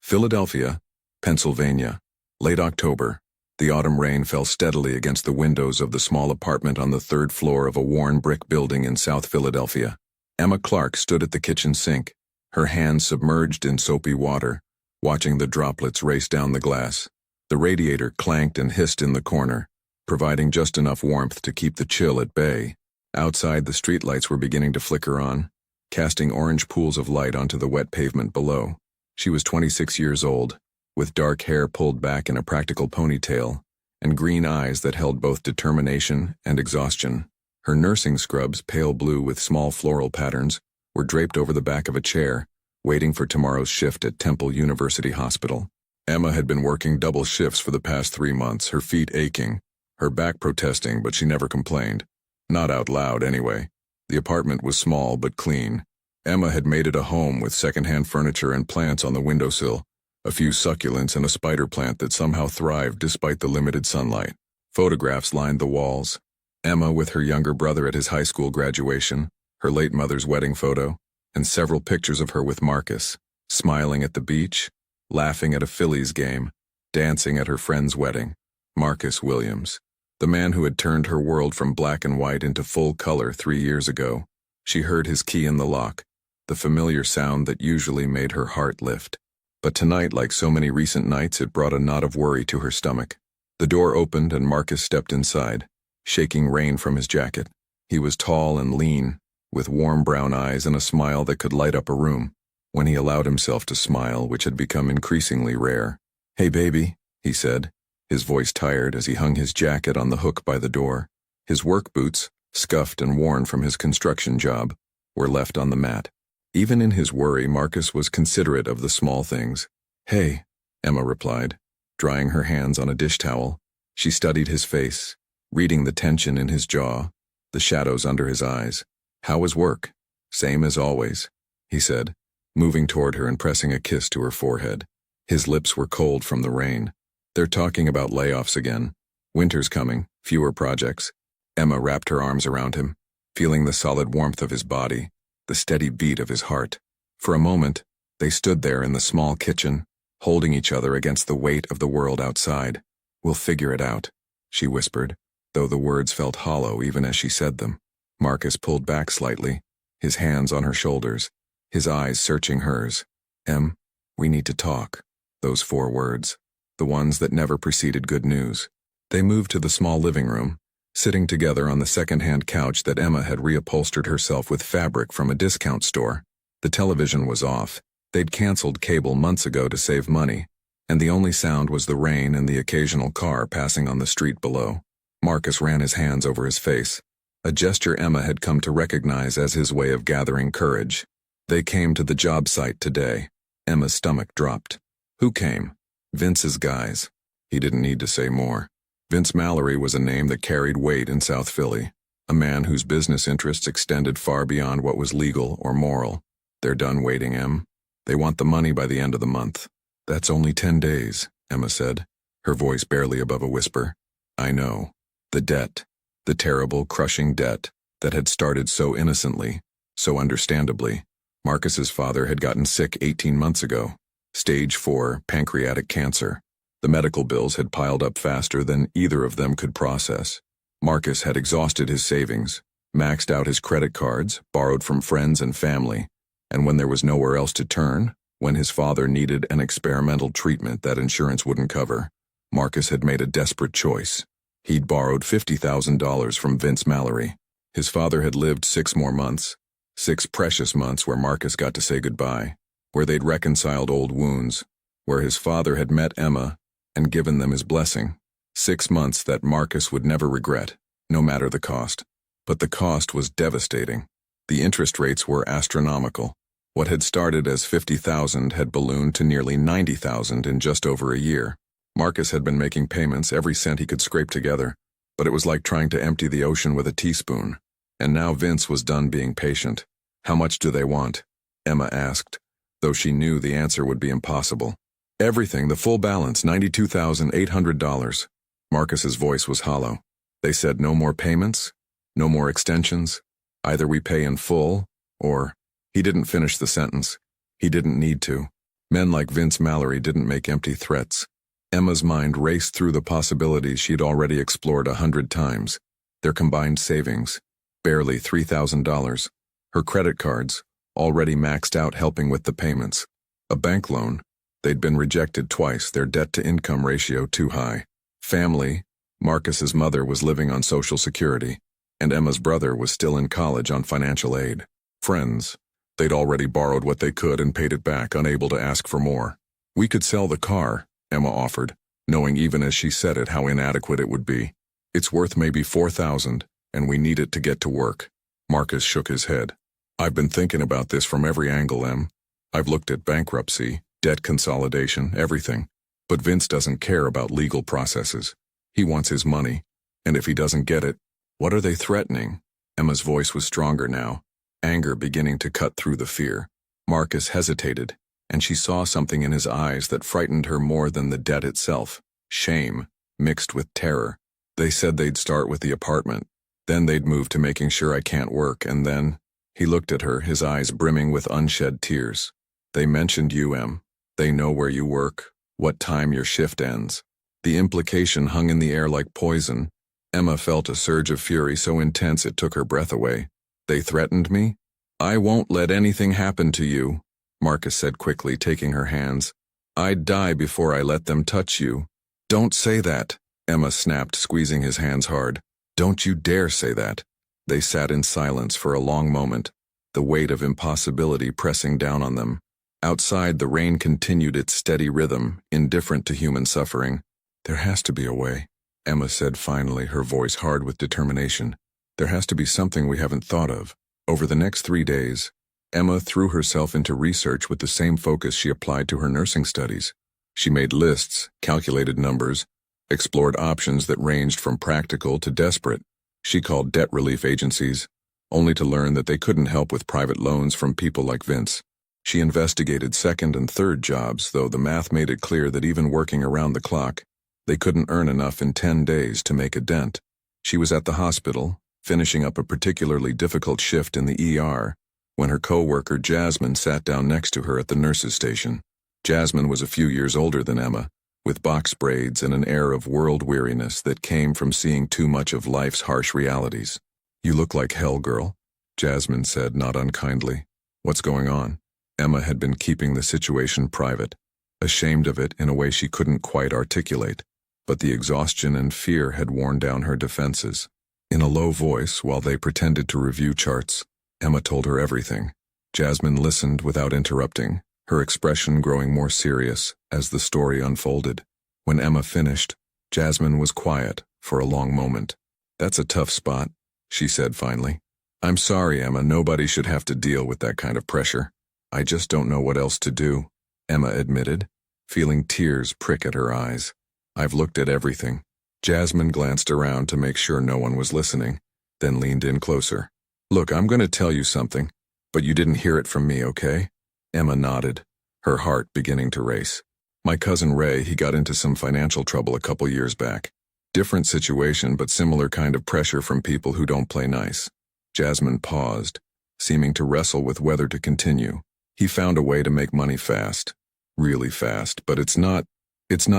Philadelphia, Pennsylvania, late October. The autumn rain fell steadily against the windows of the small apartment on the third floor of a worn brick building in South Philadelphia. Emma Clark stood at the kitchen sink, her hands submerged in soapy water, watching the droplets race down the glass. The radiator clanked and hissed in the corner, providing just enough warmth to keep the chill at bay. Outside, the streetlights were beginning to flicker on, casting orange pools of light onto the wet pavement below. She was 26 years old, with dark hair pulled back in a practical ponytail, and green eyes that held both determination and exhaustion. Her nursing scrubs, pale blue with small floral patterns, were draped over the back of a chair, waiting for tomorrow's shift at Temple University Hospital. Emma had been working double shifts for the past 3 months, her feet aching, her back protesting, but she never complained. Not out loud, anyway. The apartment was small but clean. Emma had made it a home with secondhand furniture and plants on the windowsill, a few succulents and a spider plant that somehow thrived despite the limited sunlight. Photographs lined the walls. Emma with her younger brother at his high school graduation, her late mother's wedding photo, and several pictures of her with Marcus, smiling at the beach, laughing at a Phillies game, dancing at her friend's wedding. Marcus Williams, the man who had turned her world from black and white into full color 3 years ago. She heard his key in the lock, the familiar sound that usually made her heart lift. But tonight, like so many recent nights, it brought a knot of worry to her stomach. The door opened and Marcus stepped inside, shaking rain from his jacket. He was tall and lean, with warm brown eyes and a smile that could light up a room, when he allowed himself to smile, which had become increasingly rare. "Hey, baby," he said, his voice tired as he hung his jacket on the hook by the door. His work boots, scuffed and worn from his construction job, were left on the mat. Even in his worry, Marcus was considerate of the small things. "Hey," Emma replied, drying her hands on a dish towel. She studied his face, reading the tension in his jaw, the shadows under his eyes. "How was work?" "Same as always," he said, moving toward her and pressing a kiss to her forehead. His lips were cold from the rain. "They're talking about layoffs again. Winter's coming, fewer projects." Emma wrapped her arms around him, feeling the solid warmth of his body, the steady beat of his heart. For a moment, they stood there in the small kitchen, holding each other against the weight of the world outside. "We'll figure it out," she whispered, though the words felt hollow even as she said them. Marcus pulled back slightly, his hands on her shoulders, his eyes searching hers. "Em, we need to talk." Those 4 words, the ones that never preceded good news. They moved to the small living room, sitting together on the second-hand couch that Emma had reupholstered herself with fabric from a discount store. The television was off. They'd canceled cable months ago to save money, and the only sound was the rain and the occasional car passing on the street below. Marcus ran his hands over his face, a gesture Emma had come to recognize as his way of gathering courage. "They came to the job site today." Emma's stomach dropped. "Who came?" "Vince's guys." He didn't need to say more. Vince Mallory was a name that carried weight in South Philly, a man whose business interests extended far beyond what was legal or moral. "They're done waiting, Em. They want the money by the end of the month." "That's only 10 days, Emma said, her voice barely above a whisper. "I know. The debt, the terrible, crushing debt that had started so innocently, so understandably. Marcus's father had gotten sick 18 months ago, stage 4 pancreatic cancer. The medical bills had piled up faster than either of them could process. Marcus had exhausted his savings, maxed out his credit cards, borrowed from friends and family, and when there was nowhere else to turn, when his father needed an experimental treatment that insurance wouldn't cover, Marcus had made a desperate choice. He'd borrowed $50,000 from Vince Mallory. His father had lived 6 more months, 6 precious months where Marcus got to say goodbye, where they'd reconciled old wounds, where his father had met Emma and given them his blessing. 6 months that Marcus would never regret, no matter the cost. But the cost was devastating. The interest rates were astronomical. What had started as $50,000 had ballooned to nearly $90,000 in just over a year. Marcus had been making payments every cent he could scrape together, but it was like trying to empty the ocean with a teaspoon. And now Vince was done being patient. "How much do they want?" Emma asked, though she knew the answer would be impossible. "Everything, the full balance, $92,800. Marcus's voice was hollow. "They said no more payments, no more extensions. Either we pay in full, or—" He didn't finish the sentence. He didn't need to. Men like Vince Mallory didn't make empty threats. Emma's mind raced through the possibilities she'd already explored 100 times. Their combined savings, barely $3,000. Her credit cards, already maxed out helping with the payments. A bank loan. They'd been rejected twice, their debt-to-income ratio too high. Family. Marcus's mother was living on Social Security, and Emma's brother was still in college on financial aid. Friends. They'd already borrowed what they could and paid it back, unable to ask for more. We could sell the car, Emma offered, knowing even as she said it how inadequate it would be. It's worth maybe $4,000, and we need it to get to work. Marcus shook his head. I've been thinking about this from every angle, Em. I've looked at bankruptcy, debt consolidation, everything. But Vince doesn't care about legal processes. He wants his money, and if he doesn't get it, what are they threatening? Emma's voice was stronger now, anger beginning to cut through the fear. Marcus hesitated, and she saw something in his eyes that frightened her more than the debt itself. Shame, mixed with terror. They said they'd start with the apartment. Then they'd move to making sure I can't work, and then... He looked at her, his eyes brimming with unshed tears. They mentioned you, Em. They know where you work, what time your shift ends. The implication hung in the air like poison. Emma felt a surge of fury so intense it took her breath away. They threatened me? I won't let anything happen to you, Marcus said quickly, taking her hands. I'd die before I let them touch you. Don't say that, Emma snapped, squeezing his hands hard. Don't you dare say that. They sat in silence for a long moment, the weight of impossibility pressing down on them. Outside, the rain continued its steady rhythm, indifferent to human suffering. There has to be a way, Emma said finally, her voice hard with determination. There has to be something we haven't thought of. Over the next 3 days, Emma threw herself into research with the same focus she applied to her nursing studies. She made lists, calculated numbers, explored options that ranged from practical to desperate. She called debt relief agencies, only to learn that they couldn't help with private loans from people like Vince. She investigated second and third jobs, though the math made it clear that even working around the clock, they couldn't earn enough in 10 days to make a dent. She was at the hospital, finishing up a particularly difficult shift in the ER, when her co-worker Jasmine sat down next to her at the nurse's station. Jasmine was a few years older than Emma, with box braids and an air of world weariness that came from seeing too much of life's harsh realities. You look like hell, girl, Jasmine said, not unkindly. What's going on? Emma had been keeping the situation private, ashamed of it in a way she couldn't quite articulate, but the exhaustion and fear had worn down her defenses. In a low voice, while they pretended to review charts, Emma told her everything. Jasmine listened without interrupting, her expression growing more serious as the story unfolded. When Emma finished, Jasmine was quiet for a long moment. That's a tough spot, she said finally. I'm sorry, Emma, nobody should have to deal with that kind of pressure. I just don't know what else to do, Emma admitted, feeling tears prick at her eyes. I've looked at everything. Jasmine glanced around to make sure no one was listening, then leaned in closer. Look, I'm going to tell you something, but you didn't hear it from me, okay? Emma nodded, her heart beginning to race. My cousin Ray, he got into some financial trouble a couple years back. Different situation, but similar kind of pressure from people who don't play nice. Jasmine paused, seeming to wrestle with whether to continue. He found a way to make money fast. Really fast, but it's not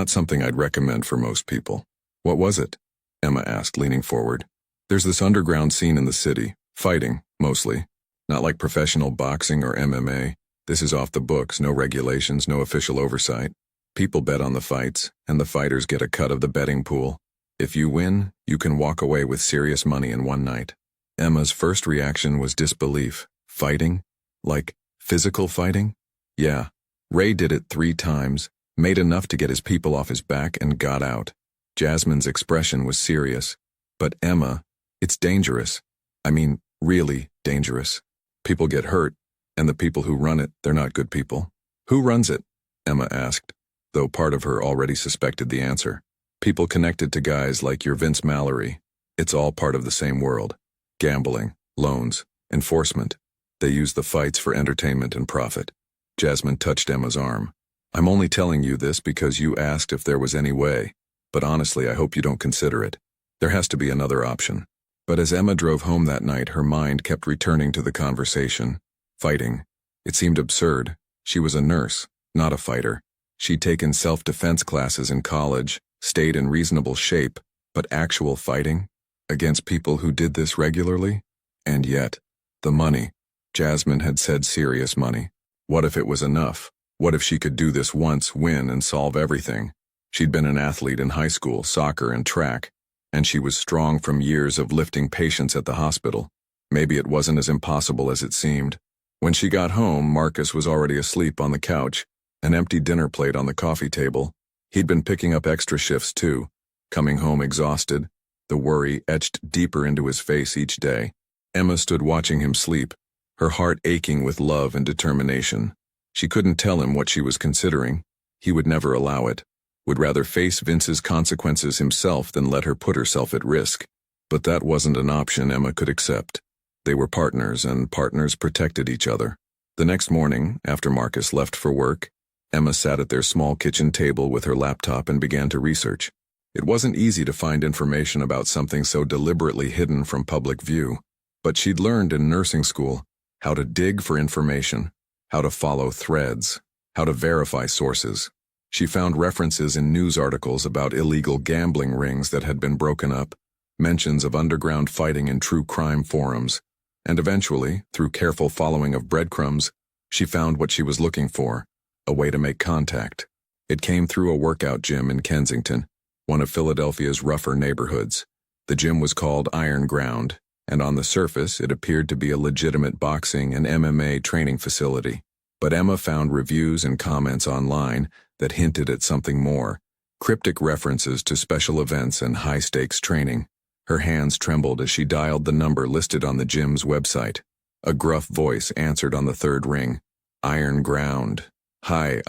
something I'd recommend for most people. What was it? Emma asked, leaning forward. There's this underground scene in the city, fighting, mostly. Not like professional boxing or MMA. This is off the books, no regulations, no official oversight. People bet on the fights, and the fighters get a cut of the betting pool. If you win, you can walk away with serious money in one night. Emma's first reaction was disbelief. Fighting? Like, physical fighting? Yeah. Ray did it 3 times, made enough to get his people off his back, and got out. Jasmine's expression was serious. But Emma, it's dangerous. I mean, really dangerous. People get hurt, and the people who run it, they're not good people. Who runs it? Emma asked, though part of her already suspected the answer. People connected to guys like your Vince Mallory. It's all part of the same world. Gambling, loans, enforcement. They use the fights for entertainment and profit. Jasmine touched Emma's arm. I'm only telling you this because you asked if there was any way, but honestly, I hope you don't consider it. There has to be another option. But as Emma drove home that night, her mind kept returning to the conversation. Fighting. It seemed absurd. She was a nurse, not a fighter. She'd taken self-defense classes in college, stayed in reasonable shape, but actual fighting? Against people who did this regularly? And yet, the money. Jasmine had said serious money. What if it was enough? What if she could do this once, win, and solve everything? She'd been an athlete in high school, soccer and track, and she was strong from years of lifting patients at the hospital. Maybe it wasn't as impossible as it seemed. When she got home, Marcus was already asleep on the couch, an empty dinner plate on the coffee table. He'd been picking up extra shifts too, coming home exhausted, the worry etched deeper into his face each day. Emma stood watching him sleep, her heart aching with love and determination. She couldn't tell him what she was considering. He would never allow it, would rather face Vince's consequences himself than let her put herself at risk. But that wasn't an option Emma could accept. They were partners, and partners protected each other. The next morning, after Marcus left for work, Emma sat at their small kitchen table with her laptop and began to research. It wasn't easy to find information about something so deliberately hidden from public view, but she'd learned in nursing school how to dig for information, how to follow threads, how to verify sources. She found references in news articles about illegal gambling rings that had been broken up, mentions of underground fighting in true crime forums, and eventually, through careful following of breadcrumbs, she found what she was looking for, a way to make contact. It came through a workout gym in Kensington, one of Philadelphia's rougher neighborhoods. The gym was called Iron Ground, and on the surface it appeared to be a legitimate boxing and MMA training facility. But Emma found reviews and comments online that hinted at something more, cryptic references to special events and high-stakes training. Her hands trembled as she dialed the number listed on the gym's website. A gruff voice answered on the third ring. Iron Ground. Hi,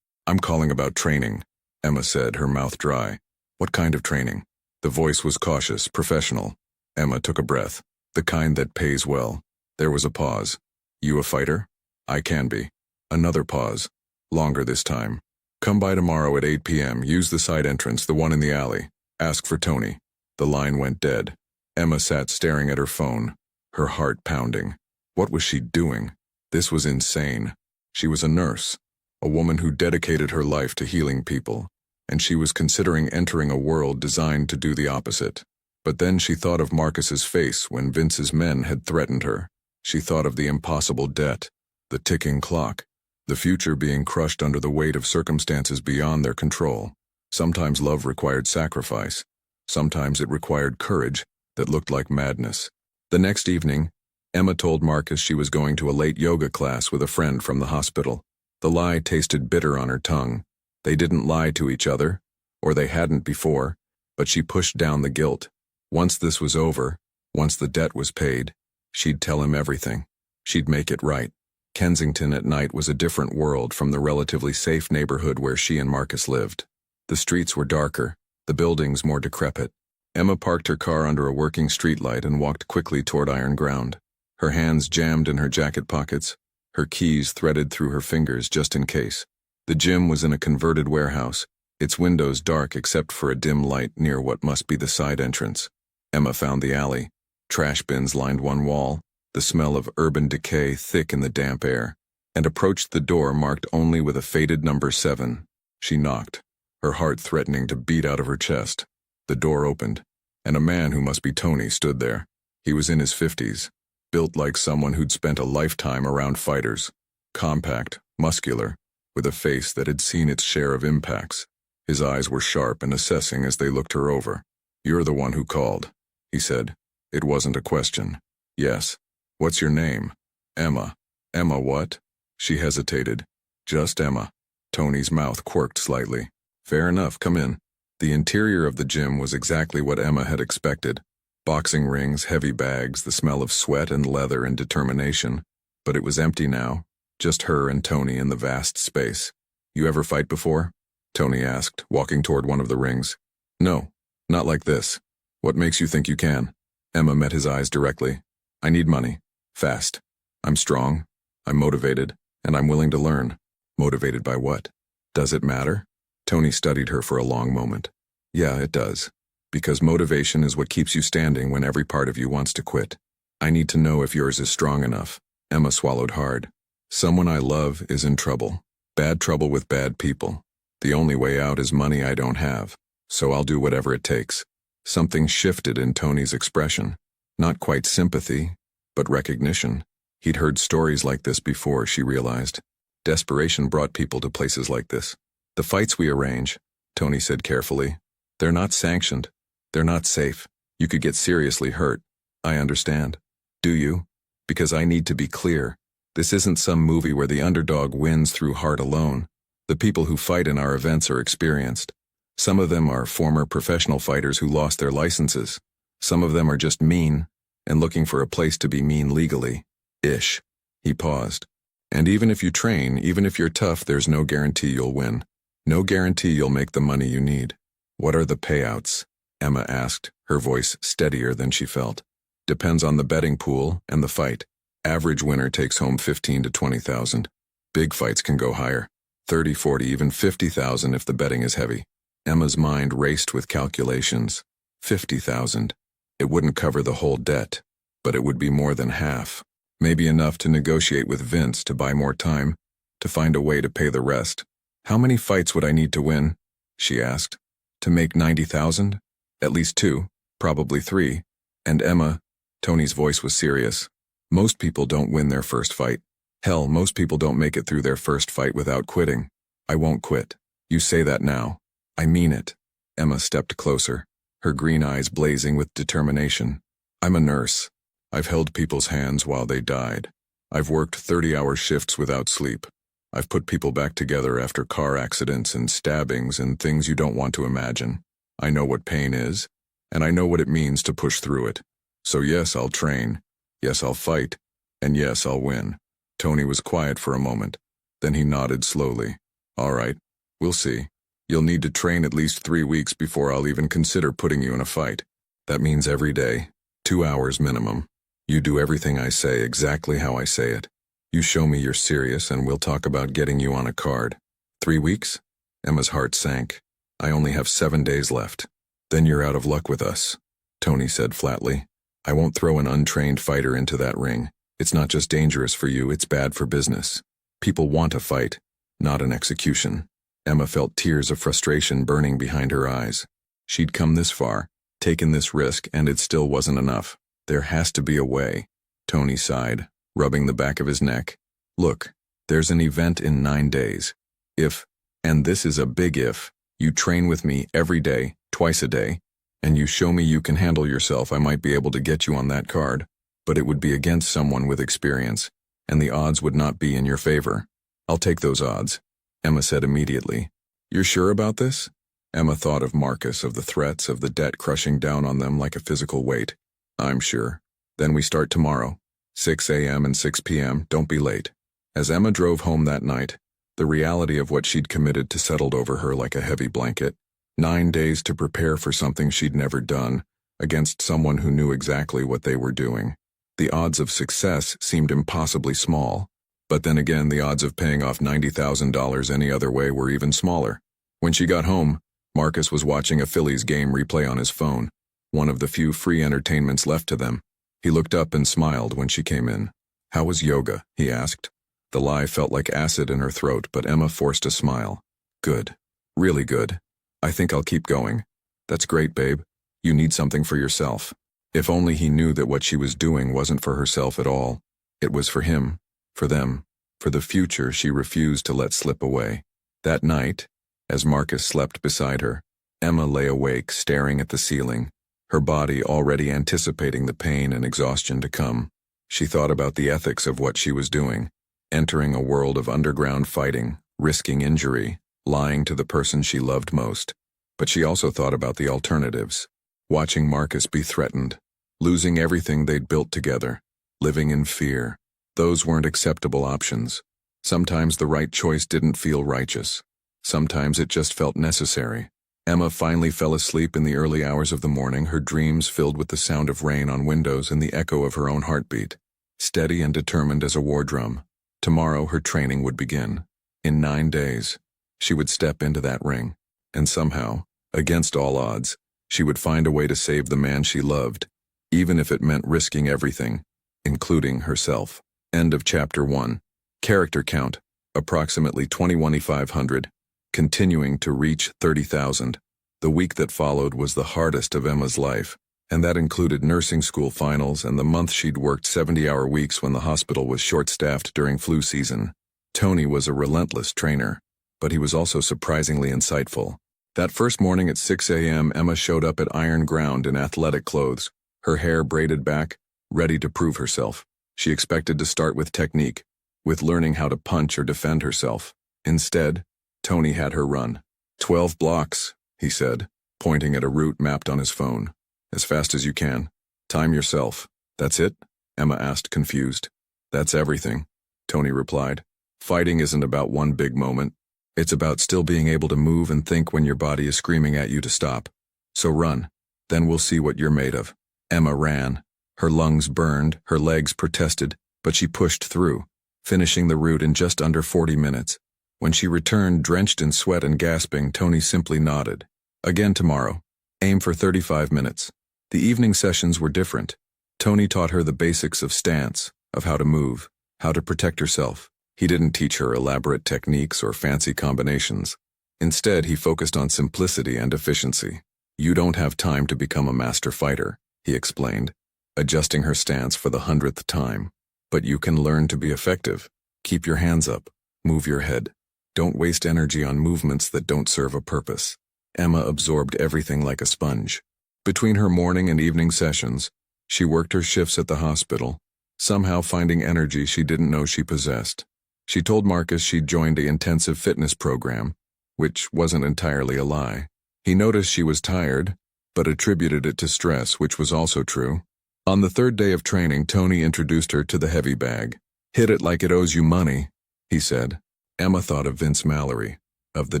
I'm calling about training, Emma said, her mouth dry. What kind of training? The voice was cautious, professional. Emma took a breath. The kind that pays well. There was a pause. You a fighter? I can be. Another pause. Longer this time. Come by tomorrow at 8 p.m. Use the side entrance, the one in the alley. Ask for Tony. The line went dead. Emma sat staring at her phone, her heart pounding. What was she doing? This was insane. She was a nurse, a woman who dedicated her life to healing people, and she was considering entering a world designed to do the opposite. But then she thought of Marcus's face when Vince's men had threatened her. She thought of the impossible debt, the ticking clock, the future being crushed under the weight of circumstances beyond their control. Sometimes love required sacrifice. Sometimes it required courage that looked like madness. The next evening, Emma told Marcus she was going to a late yoga class with a friend from the hospital. The lie tasted bitter on her tongue. They didn't lie to each other, or they hadn't before, but she pushed down the guilt. Once this was over, once the debt was paid, she'd tell him everything. She'd make it right. Kensington at night was a different world from the relatively safe neighborhood where she and Marcus lived. The streets were darker, the buildings more decrepit. Emma parked her car under a working streetlight and walked quickly toward Iron Ground. Her hands jammed in her jacket pockets, her keys threaded through her fingers just in case. The gym was in a converted warehouse, its windows dark except for a dim light near what must be the side entrance. Emma found the alley. Trash bins lined one wall, the smell of urban decay thick in the damp air, and approached the door marked only with a faded number 7. She knocked, her heart threatening to beat out of her chest. The door opened, and a man who must be Tony stood there. He was in his 50s, built like someone who'd spent a lifetime around fighters, compact, muscular, with a face that had seen its share of impacts. His eyes were sharp and assessing as they looked her over. You're the one who called, he said. It wasn't a question. Yes. What's your name? Emma. Emma what? She hesitated. Just Emma. Tony's mouth quirked slightly. Fair enough, come in. The interior of the gym was exactly what Emma had expected. Boxing rings, heavy bags, the smell of sweat and leather and determination. But it was empty now, just her and Tony in the vast space. You ever fight before? Tony asked, walking toward one of the rings. No, not like this. What makes you think you can? Emma met his eyes directly. I need money. Fast. I'm strong. I'm motivated, and I'm willing to learn. Motivated by what? Does it matter? Tony studied her for a long moment. Yeah, it does. Because motivation is what keeps you standing when every part of you wants to quit. I need to know if yours is strong enough. Emma swallowed hard. Someone I love is in trouble. Bad trouble with bad people. The only way out is money I don't have, so I'll do whatever it takes. Something shifted in Tony's expression. Not quite sympathy, but recognition. He'd heard stories like this before, she realized. Desperation brought people to places like this. The fights we arrange, Tony said carefully, they're not sanctioned. They're not safe. You could get seriously hurt. I understand. Do you? Because I need to be clear. This isn't some movie where the underdog wins through heart alone. The people who fight in our events are experienced. Some of them are former professional fighters who lost their licenses. Some of them are just mean, and looking for a place to be mean legally. Ish. He paused. And even if you train, even if you're tough, there's no guarantee you'll win. No guarantee you'll make the money you need. What are the payouts? Emma asked, her voice steadier than she felt. Depends on the betting pool and the fight. Average winner takes home 15 to 20,000. Big fights can go higher. 30, 40, even 50,000 if the betting is heavy. Emma's mind raced with calculations. 50,000. It wouldn't cover the whole debt, but it would be more than half. Maybe enough to negotiate with Vince to buy more time, to find a way to pay the rest. How many fights would I need to win? She asked. To make 90,000? At least 2, probably 3. And Emma, Tony's voice was serious. Most people don't win their first fight. Hell, most people don't make it through their first fight without quitting. I won't quit. You say that now. I mean it. Emma stepped closer, her green eyes blazing with determination. I'm a nurse. I've held people's hands while they died. I've worked 30-hour shifts without sleep. I've put people back together after car accidents and stabbings and things you don't want to imagine. I know what pain is, and I know what it means to push through it. So yes, I'll train. Yes, I'll fight. And yes, I'll win. Tony was quiet for a moment. Then he nodded slowly. All right, we'll see. You'll need to train at least 3 weeks before I'll even consider putting you in a fight. That means every day, 2 hours minimum. You do everything I say exactly how I say it. You show me you're serious and we'll talk about getting you on a card. 3 weeks? Emma's heart sank. I only have 7 days left. Then you're out of luck with us, Tony said flatly. I won't throw an untrained fighter into that ring. It's not just dangerous for you, it's bad for business. People want a fight, not an execution. Emma felt tears of frustration burning behind her eyes. She'd come this far, taken this risk, and it still wasn't enough. There has to be a way. Tony sighed, rubbing the back of his neck. Look, there's an event in 9 days. If, and this is a big if, you train with me every day, twice a day, and you show me you can handle yourself, I might be able to get you on that card. But it would be against someone with experience, and the odds would not be in your favor. I'll take those odds, Emma said immediately. You're sure about this? Emma thought of Marcus, of the threats, of the debt crushing down on them like a physical weight. I'm sure. Then we start tomorrow. 6 a.m. and 6 p.m., don't be late. As Emma drove home that night, the reality of what she'd committed to settled over her like a heavy blanket. 9 days to prepare for something she'd never done, against someone who knew exactly what they were doing. The odds of success seemed impossibly small, but then again the odds of paying off $90,000 any other way were even smaller. When she got home, Marcus was watching a Phillies game replay on his phone, one of the few free entertainments left to them. He looked up and smiled when she came in. How was yoga? He asked. The lie felt like acid in her throat, but Emma forced a smile. Good. Really good. I think I'll keep going. That's great, babe. You need something for yourself. If only he knew that what she was doing wasn't for herself at all. It was for him, for them, for the future she refused to let slip away. That night, as Marcus slept beside her, Emma lay awake staring at the ceiling, her body already anticipating the pain and exhaustion to come. She thought about the ethics of what she was doing, entering a world of underground fighting, risking injury, lying to the person she loved most. But she also thought about the alternatives. Watching Marcus be threatened, losing everything they'd built together, living in fear. Those weren't acceptable options. Sometimes the right choice didn't feel righteous. Sometimes it just felt necessary. Emma finally fell asleep in the early hours of the morning, her dreams filled with the sound of rain on windows and the echo of her own heartbeat. Steady and determined as a war drum, tomorrow her training would begin. In 9 days, she would step into that ring, and somehow, against all odds, she would find a way to save the man she loved, even if it meant risking everything, including herself. End of Chapter 1. Character count, approximately 21,500, continuing to reach 30,000. The week that followed was the hardest of Emma's life, and that included nursing school finals and the month she'd worked 70-hour weeks when the hospital was short-staffed during flu season. Tony was a relentless trainer, but he was also surprisingly insightful. That first morning at 6 a.m., Emma showed up at Iron Ground in athletic clothes, her hair braided back, ready to prove herself. She expected to start with technique, with learning how to punch or defend herself. Instead, Tony had her run. 12 blocks, he said, pointing at a route mapped on his phone. As fast as you can. Time yourself. That's it? Emma asked, confused. That's everything, Tony replied. Fighting isn't about one big moment. It's about still being able to move and think when your body is screaming at you to stop. So run. Then we'll see what you're made of. Emma ran. Her lungs burned, her legs protested, but she pushed through, finishing the route in just under 40 minutes. When she returned, drenched in sweat and gasping, Tony simply nodded. Again tomorrow. Aim for 35 minutes. The evening sessions were different. Tony taught her the basics of stance, of how to move, how to protect herself. He didn't teach her elaborate techniques or fancy combinations. Instead, he focused on simplicity and efficiency. You don't have time to become a master fighter, he explained, adjusting her stance for the 100th time. But you can learn to be effective. Keep your hands up. Move your head. Don't waste energy on movements that don't serve a purpose. Emma absorbed everything like a sponge. Between her morning and evening sessions, she worked her shifts at the hospital, somehow finding energy she didn't know she possessed. She told Marcus she'd joined an intensive fitness program, which wasn't entirely a lie. He noticed she was tired, but attributed it to stress, which was also true. On the third day of training, Tony introduced her to the heavy bag. Hit it like it owes you money, he said. Emma thought of Vince Mallory, of the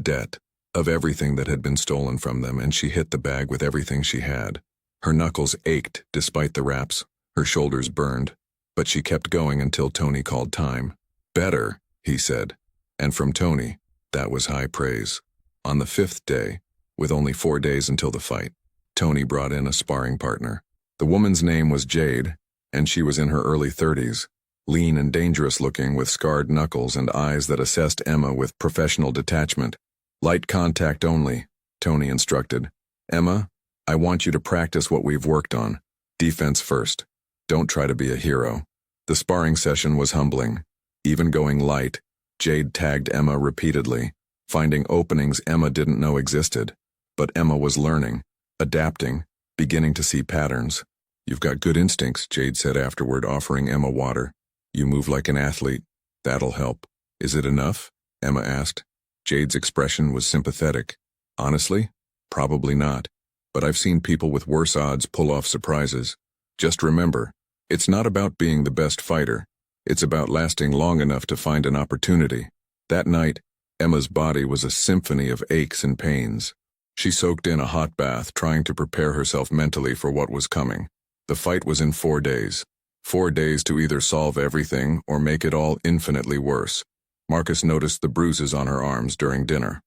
debt, of everything that had been stolen from them, and she hit the bag with everything she had. Her knuckles ached despite the wraps, her shoulders burned, but she kept going until Tony called time. Better, he said, and from Tony, that was high praise. On the 5th day, with only 4 days until the fight, Tony brought in a sparring partner. The woman's name was Jade, and she was in her early 30s, lean and dangerous looking with scarred knuckles and eyes that assessed Emma with professional detachment. Light contact only, Tony instructed. Emma, I want you to practice what we've worked on. Defense first. Don't try to be a hero. The sparring session was humbling. Even going light, Jade tagged Emma repeatedly, finding openings Emma didn't know existed. But Emma was learning, adapting, beginning to see patterns. You've got good instincts, Jade said afterward, offering Emma water. You move like an athlete. That'll help. Is it enough? Emma asked. Jade's expression was sympathetic. Honestly, probably not. But I've seen people with worse odds pull off surprises. Just remember, it's not about being the best fighter. It's about lasting long enough to find an opportunity. That night, Emma's body was a symphony of aches and pains. She soaked in a hot bath, trying to prepare herself mentally for what was coming. The fight was in 4 days. 4 days to either solve everything or make it all infinitely worse. Marcus noticed the bruises on her arms during dinner.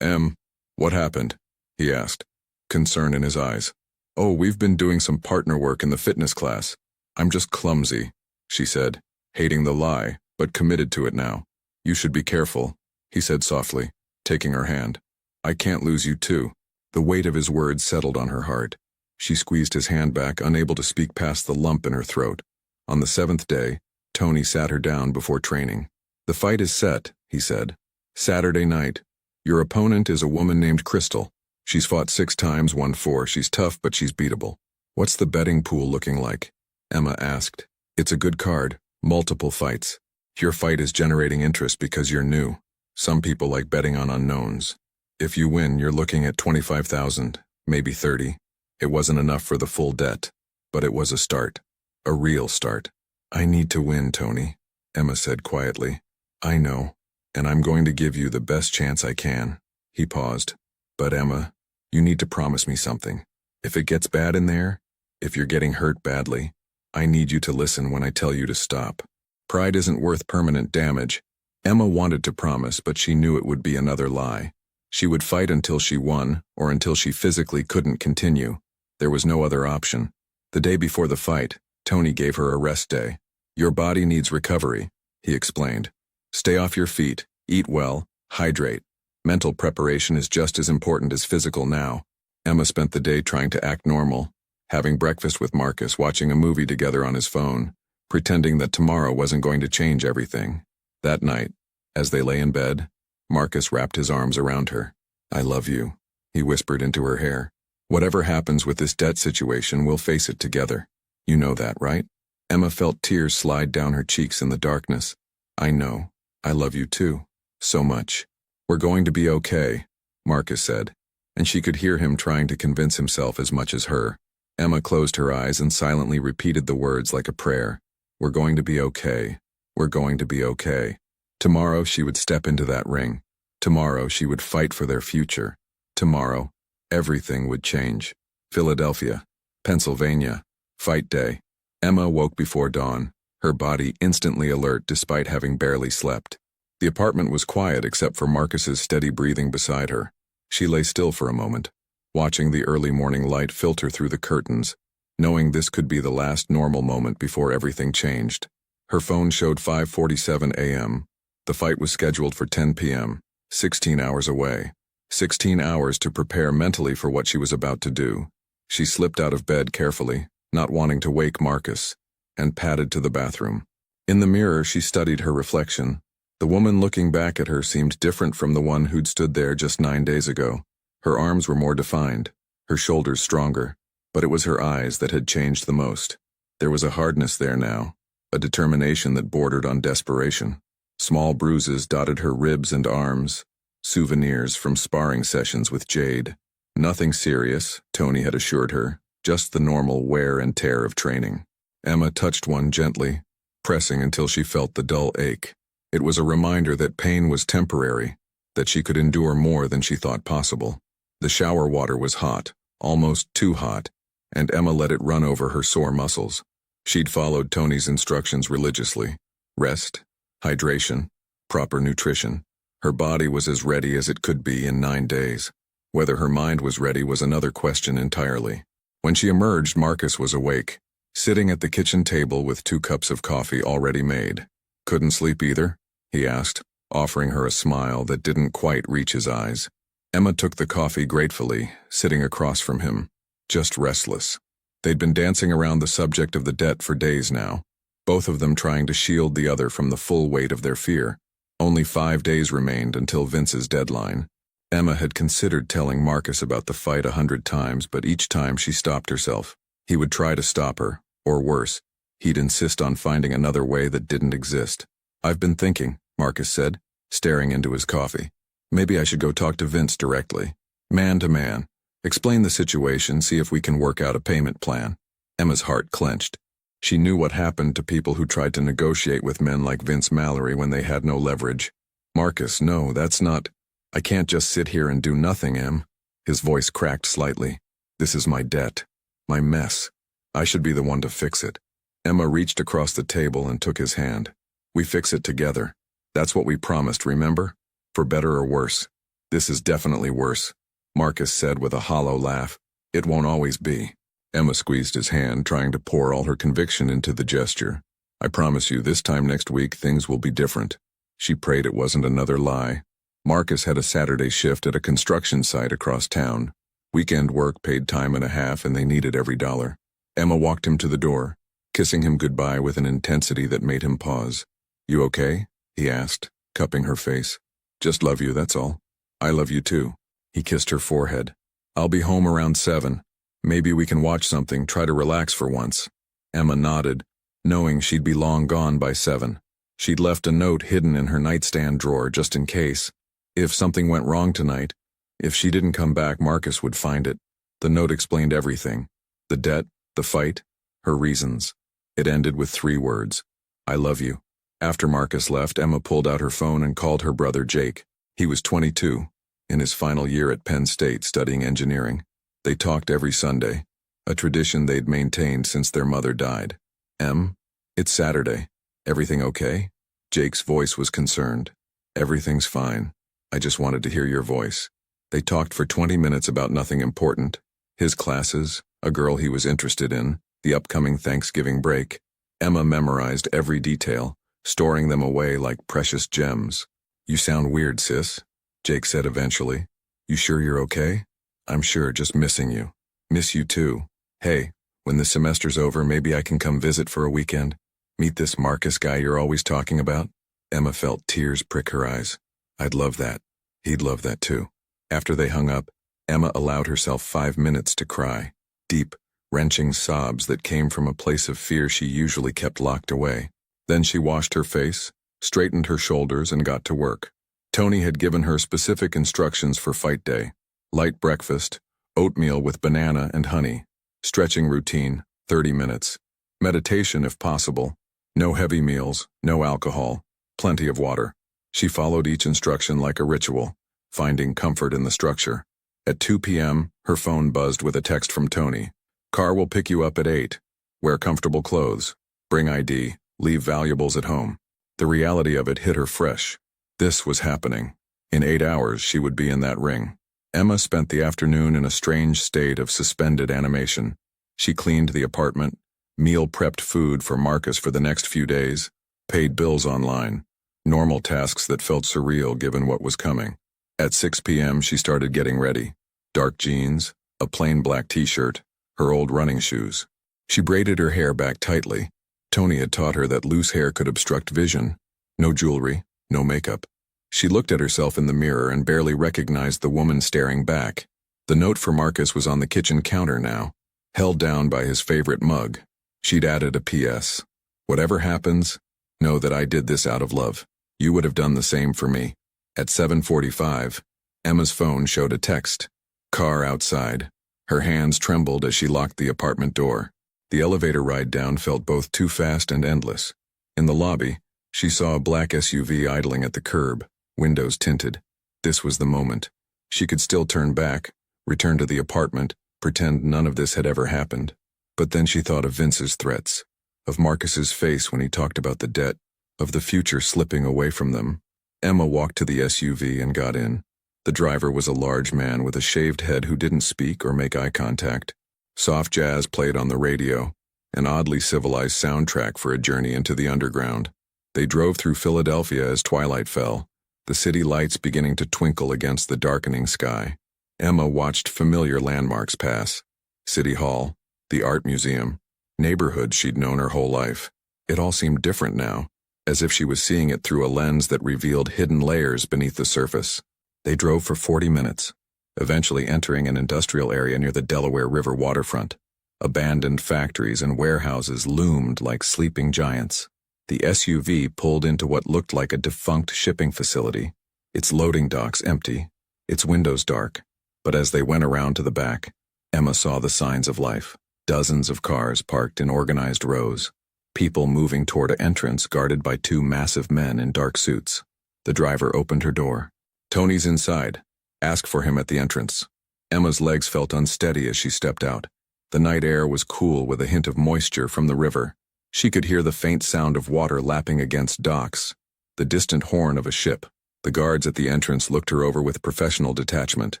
What happened? He asked, concern in his eyes. Oh, we've been doing some partner work in the fitness class. I'm just clumsy, she said, hating the lie, but committed to it now. You should be careful, he said softly, taking her hand. I can't lose you too. The weight of his words settled on her heart. She squeezed his hand back, unable to speak past the lump in her throat. On the 7th day, Tony sat her down before training. The fight is set, he said. Saturday night. Your opponent is a woman named Crystal. She's fought 6 times, won 4. She's tough, but she's beatable. What's the betting pool looking like? Emma asked. It's a good card. Multiple fights. Your fight is generating interest because you're new. Some people like betting on unknowns. If you win, you're looking at 25,000, maybe 30. It wasn't enough for the full debt, but it was a start. A real start. I need to win, Tony, Emma said quietly. I know, and I'm going to give you the best chance I can. He paused. But Emma, you need to promise me something. If it gets bad in there, if you're getting hurt badly, I need you to listen when I tell you to stop. Pride isn't worth permanent damage. Emma wanted to promise, but she knew it would be another lie. She would fight until she won, or until she physically couldn't continue. There was no other option. The day before the fight, Tony gave her a rest day. Your body needs recovery, he explained. Stay off your feet, Eat well, hydrate. Mental preparation is just as important as physical now. Emma spent the day trying to act normal, having breakfast with Marcus, watching a movie together on his phone, pretending that tomorrow wasn't going to change everything. That night, as they lay in bed, Marcus wrapped his arms around her. "I love you," he whispered into her hair. "Whatever happens with this debt situation, we'll face it together. You know that, right?" Emma felt tears slide down her cheeks in the darkness. "I know. I love you too. So much." "We're going to be okay," Marcus said, and she could hear him trying to convince himself as much as her. Emma closed her eyes and silently repeated the words like a prayer. "We're going to be okay. We're going to be okay." Tomorrow she would step into that ring. Tomorrow she would fight for their future. Tomorrow, everything would change. Philadelphia, Pennsylvania, fight day. Emma woke before dawn, her body instantly alert despite having barely slept. The apartment was quiet except for Marcus's steady breathing beside her. She lay still for a moment, watching the early morning light filter through the curtains, knowing this could be the last normal moment before everything changed. Her phone showed 5:47 a.m. The fight was scheduled for 10 p.m., 16 hours away. 16 hours to prepare mentally for what she was about to do. She slipped out of bed carefully, not wanting to wake Marcus, and padded to the bathroom. In the mirror, she studied her reflection. The woman looking back at her seemed different from the one who'd stood there just 9 days ago. Her arms were more defined, her shoulders stronger, but it was her eyes that had changed the most. There was a hardness there now, a determination that bordered on desperation. Small bruises dotted her ribs and arms, souvenirs from sparring sessions with Jade. Nothing serious, Tony had assured her, just the normal wear and tear of training. Emma touched one gently, pressing until she felt the dull ache. It was a reminder that pain was temporary, that she could endure more than she thought possible. The shower water was hot, almost too hot, and Emma let it run over her sore muscles. She'd followed Tony's instructions religiously. Rest, hydration, proper nutrition. Her body was as ready as it could be in 9 days. Whether her mind was ready was another question entirely. When she emerged, Marcus was awake, sitting at the kitchen table with 2 cups of coffee already made. "Couldn't sleep either?" he asked, offering her a smile that didn't quite reach his eyes. Emma took the coffee gratefully, sitting across from him, just restless. They'd been dancing around the subject of the debt for days now, both of them trying to shield the other from the full weight of their fear. Only 5 days remained until Vince's deadline. Emma had considered telling Marcus about the fight 100 times, but each time she stopped herself. He would try to stop her, or worse, he'd insist on finding another way that didn't exist. "I've been thinking," Marcus said, staring into his coffee. "Maybe I should go talk to Vince directly. Man to man. Explain the situation, see if we can work out a payment plan." Emma's heart clenched. She knew what happened to people who tried to negotiate with men like Vince Mallory when they had no leverage. "Marcus, no, that's not... I can't just sit here and do nothing, Em." His voice cracked slightly. "This is my debt. My mess. I should be the one to fix it." Emma reached across the table and took his hand. "We fix it together. That's what we promised, remember? For better or worse." "This is definitely worse," Marcus said with a hollow laugh. "It won't always be." Emma squeezed his hand, trying to pour all her conviction into the gesture. "I promise you, this time next week things will be different." She prayed it wasn't another lie. Marcus had a Saturday shift at a construction site across town. Weekend work paid time and a half, and they needed every dollar. Emma walked him to the door, kissing him goodbye with an intensity that made him pause. "You okay?" he asked, cupping her face. "Just love you, that's all." "I love you too." He kissed her forehead. "I'll be home around 7. Maybe we can watch something, try to relax for once." Emma nodded, knowing she'd be long gone by 7. She'd left a note hidden in her nightstand drawer just in case. If something went wrong tonight, if she didn't come back, Marcus would find it. The note explained everything. The debt, the fight, her reasons. It ended with 3 words. "I love you." After Marcus left, Emma pulled out her phone and called her brother Jake. He was 22, in his final year at Penn State studying engineering. They talked every Sunday, a tradition they'd maintained since their mother died. "Em, it's Saturday. Everything okay?" Jake's voice was concerned. "Everything's fine. I just wanted to hear your voice." They talked for 20 minutes about nothing important. His classes, a girl he was interested in, the upcoming Thanksgiving break. Emma memorized every detail, storing them away like precious gems. You sound weird, sis, Jake said eventually. You sure you're okay? I'm sure, just missing you. Miss you too. Hey, when the semester's over, maybe I can come visit for a weekend. Meet this Marcus guy you're always talking about? Emma felt tears prick her eyes. I'd love that. He'd love that too. After they hung up, Emma allowed herself 5 minutes to cry. Deep, wrenching sobs that came from a place of fear she usually kept locked away. Then she washed her face, straightened her shoulders, and got to work. Tony had given her specific instructions for fight day. Light breakfast, oatmeal with banana and honey. Stretching routine, 30 minutes. Meditation if possible. No heavy meals, no alcohol, plenty of water. She followed each instruction like a ritual, finding comfort in the structure. At 2 p.m., her phone buzzed with a text from Tony. Car will pick you up at 8. Wear comfortable clothes. Bring ID. Leave valuables at home. The reality of it hit her fresh. This was happening. In 8 hours, she would be in that ring. Emma spent the afternoon in a strange state of suspended animation. She cleaned the apartment, meal prepped food for Marcus for the next few days, paid bills online. Normal tasks that felt surreal given what was coming. At 6 p.m., she started getting ready. Dark jeans, a plain black t-shirt, her old running shoes. She braided her hair back tightly. Tony had taught her that loose hair could obstruct vision. No jewelry, no makeup. She looked at herself in the mirror and barely recognized the woman staring back. The note for Marcus was on the kitchen counter now, held down by his favorite mug. She'd added a P.S. Whatever happens, know that I did this out of love. You would have done the same for me. At 7:45, Emma's phone showed a text. Car outside. Her hands trembled as she locked the apartment door. The elevator ride down felt both too fast and endless. In the lobby, she saw a black SUV idling at the curb, windows tinted. This was the moment. She could still turn back, return to the apartment, pretend none of this had ever happened. But then she thought of Vince's threats, of Marcus's face when he talked about the debt, of the future slipping away from them. Emma walked to the SUV and got in. The driver was a large man with a shaved head who didn't speak or make eye contact. Soft jazz played on the radio, an oddly civilized soundtrack for a journey into the underground. They drove through Philadelphia as twilight fell, the city lights beginning to twinkle against the darkening sky. Emma watched familiar landmarks pass. City Hall, the Art Museum, neighborhoods she'd known her whole life. It all seemed different now, as if she was seeing it through a lens that revealed hidden layers beneath the surface. They drove for 40 minutes, eventually entering an industrial area near the Delaware River waterfront. Abandoned factories and warehouses loomed like sleeping giants. The SUV pulled into what looked like a defunct shipping facility, its loading docks empty, its windows dark. But as they went around to the back, Emma saw the signs of life. Dozens of cars parked in organized rows. People moving toward an entrance guarded by 2 massive men in dark suits. The driver opened her door. Tony's inside. Ask for him at the entrance. Emma's legs felt unsteady as she stepped out. The night air was cool with a hint of moisture from the river. She could hear the faint sound of water lapping against docks, the distant horn of a ship. The guards at the entrance looked her over with professional detachment.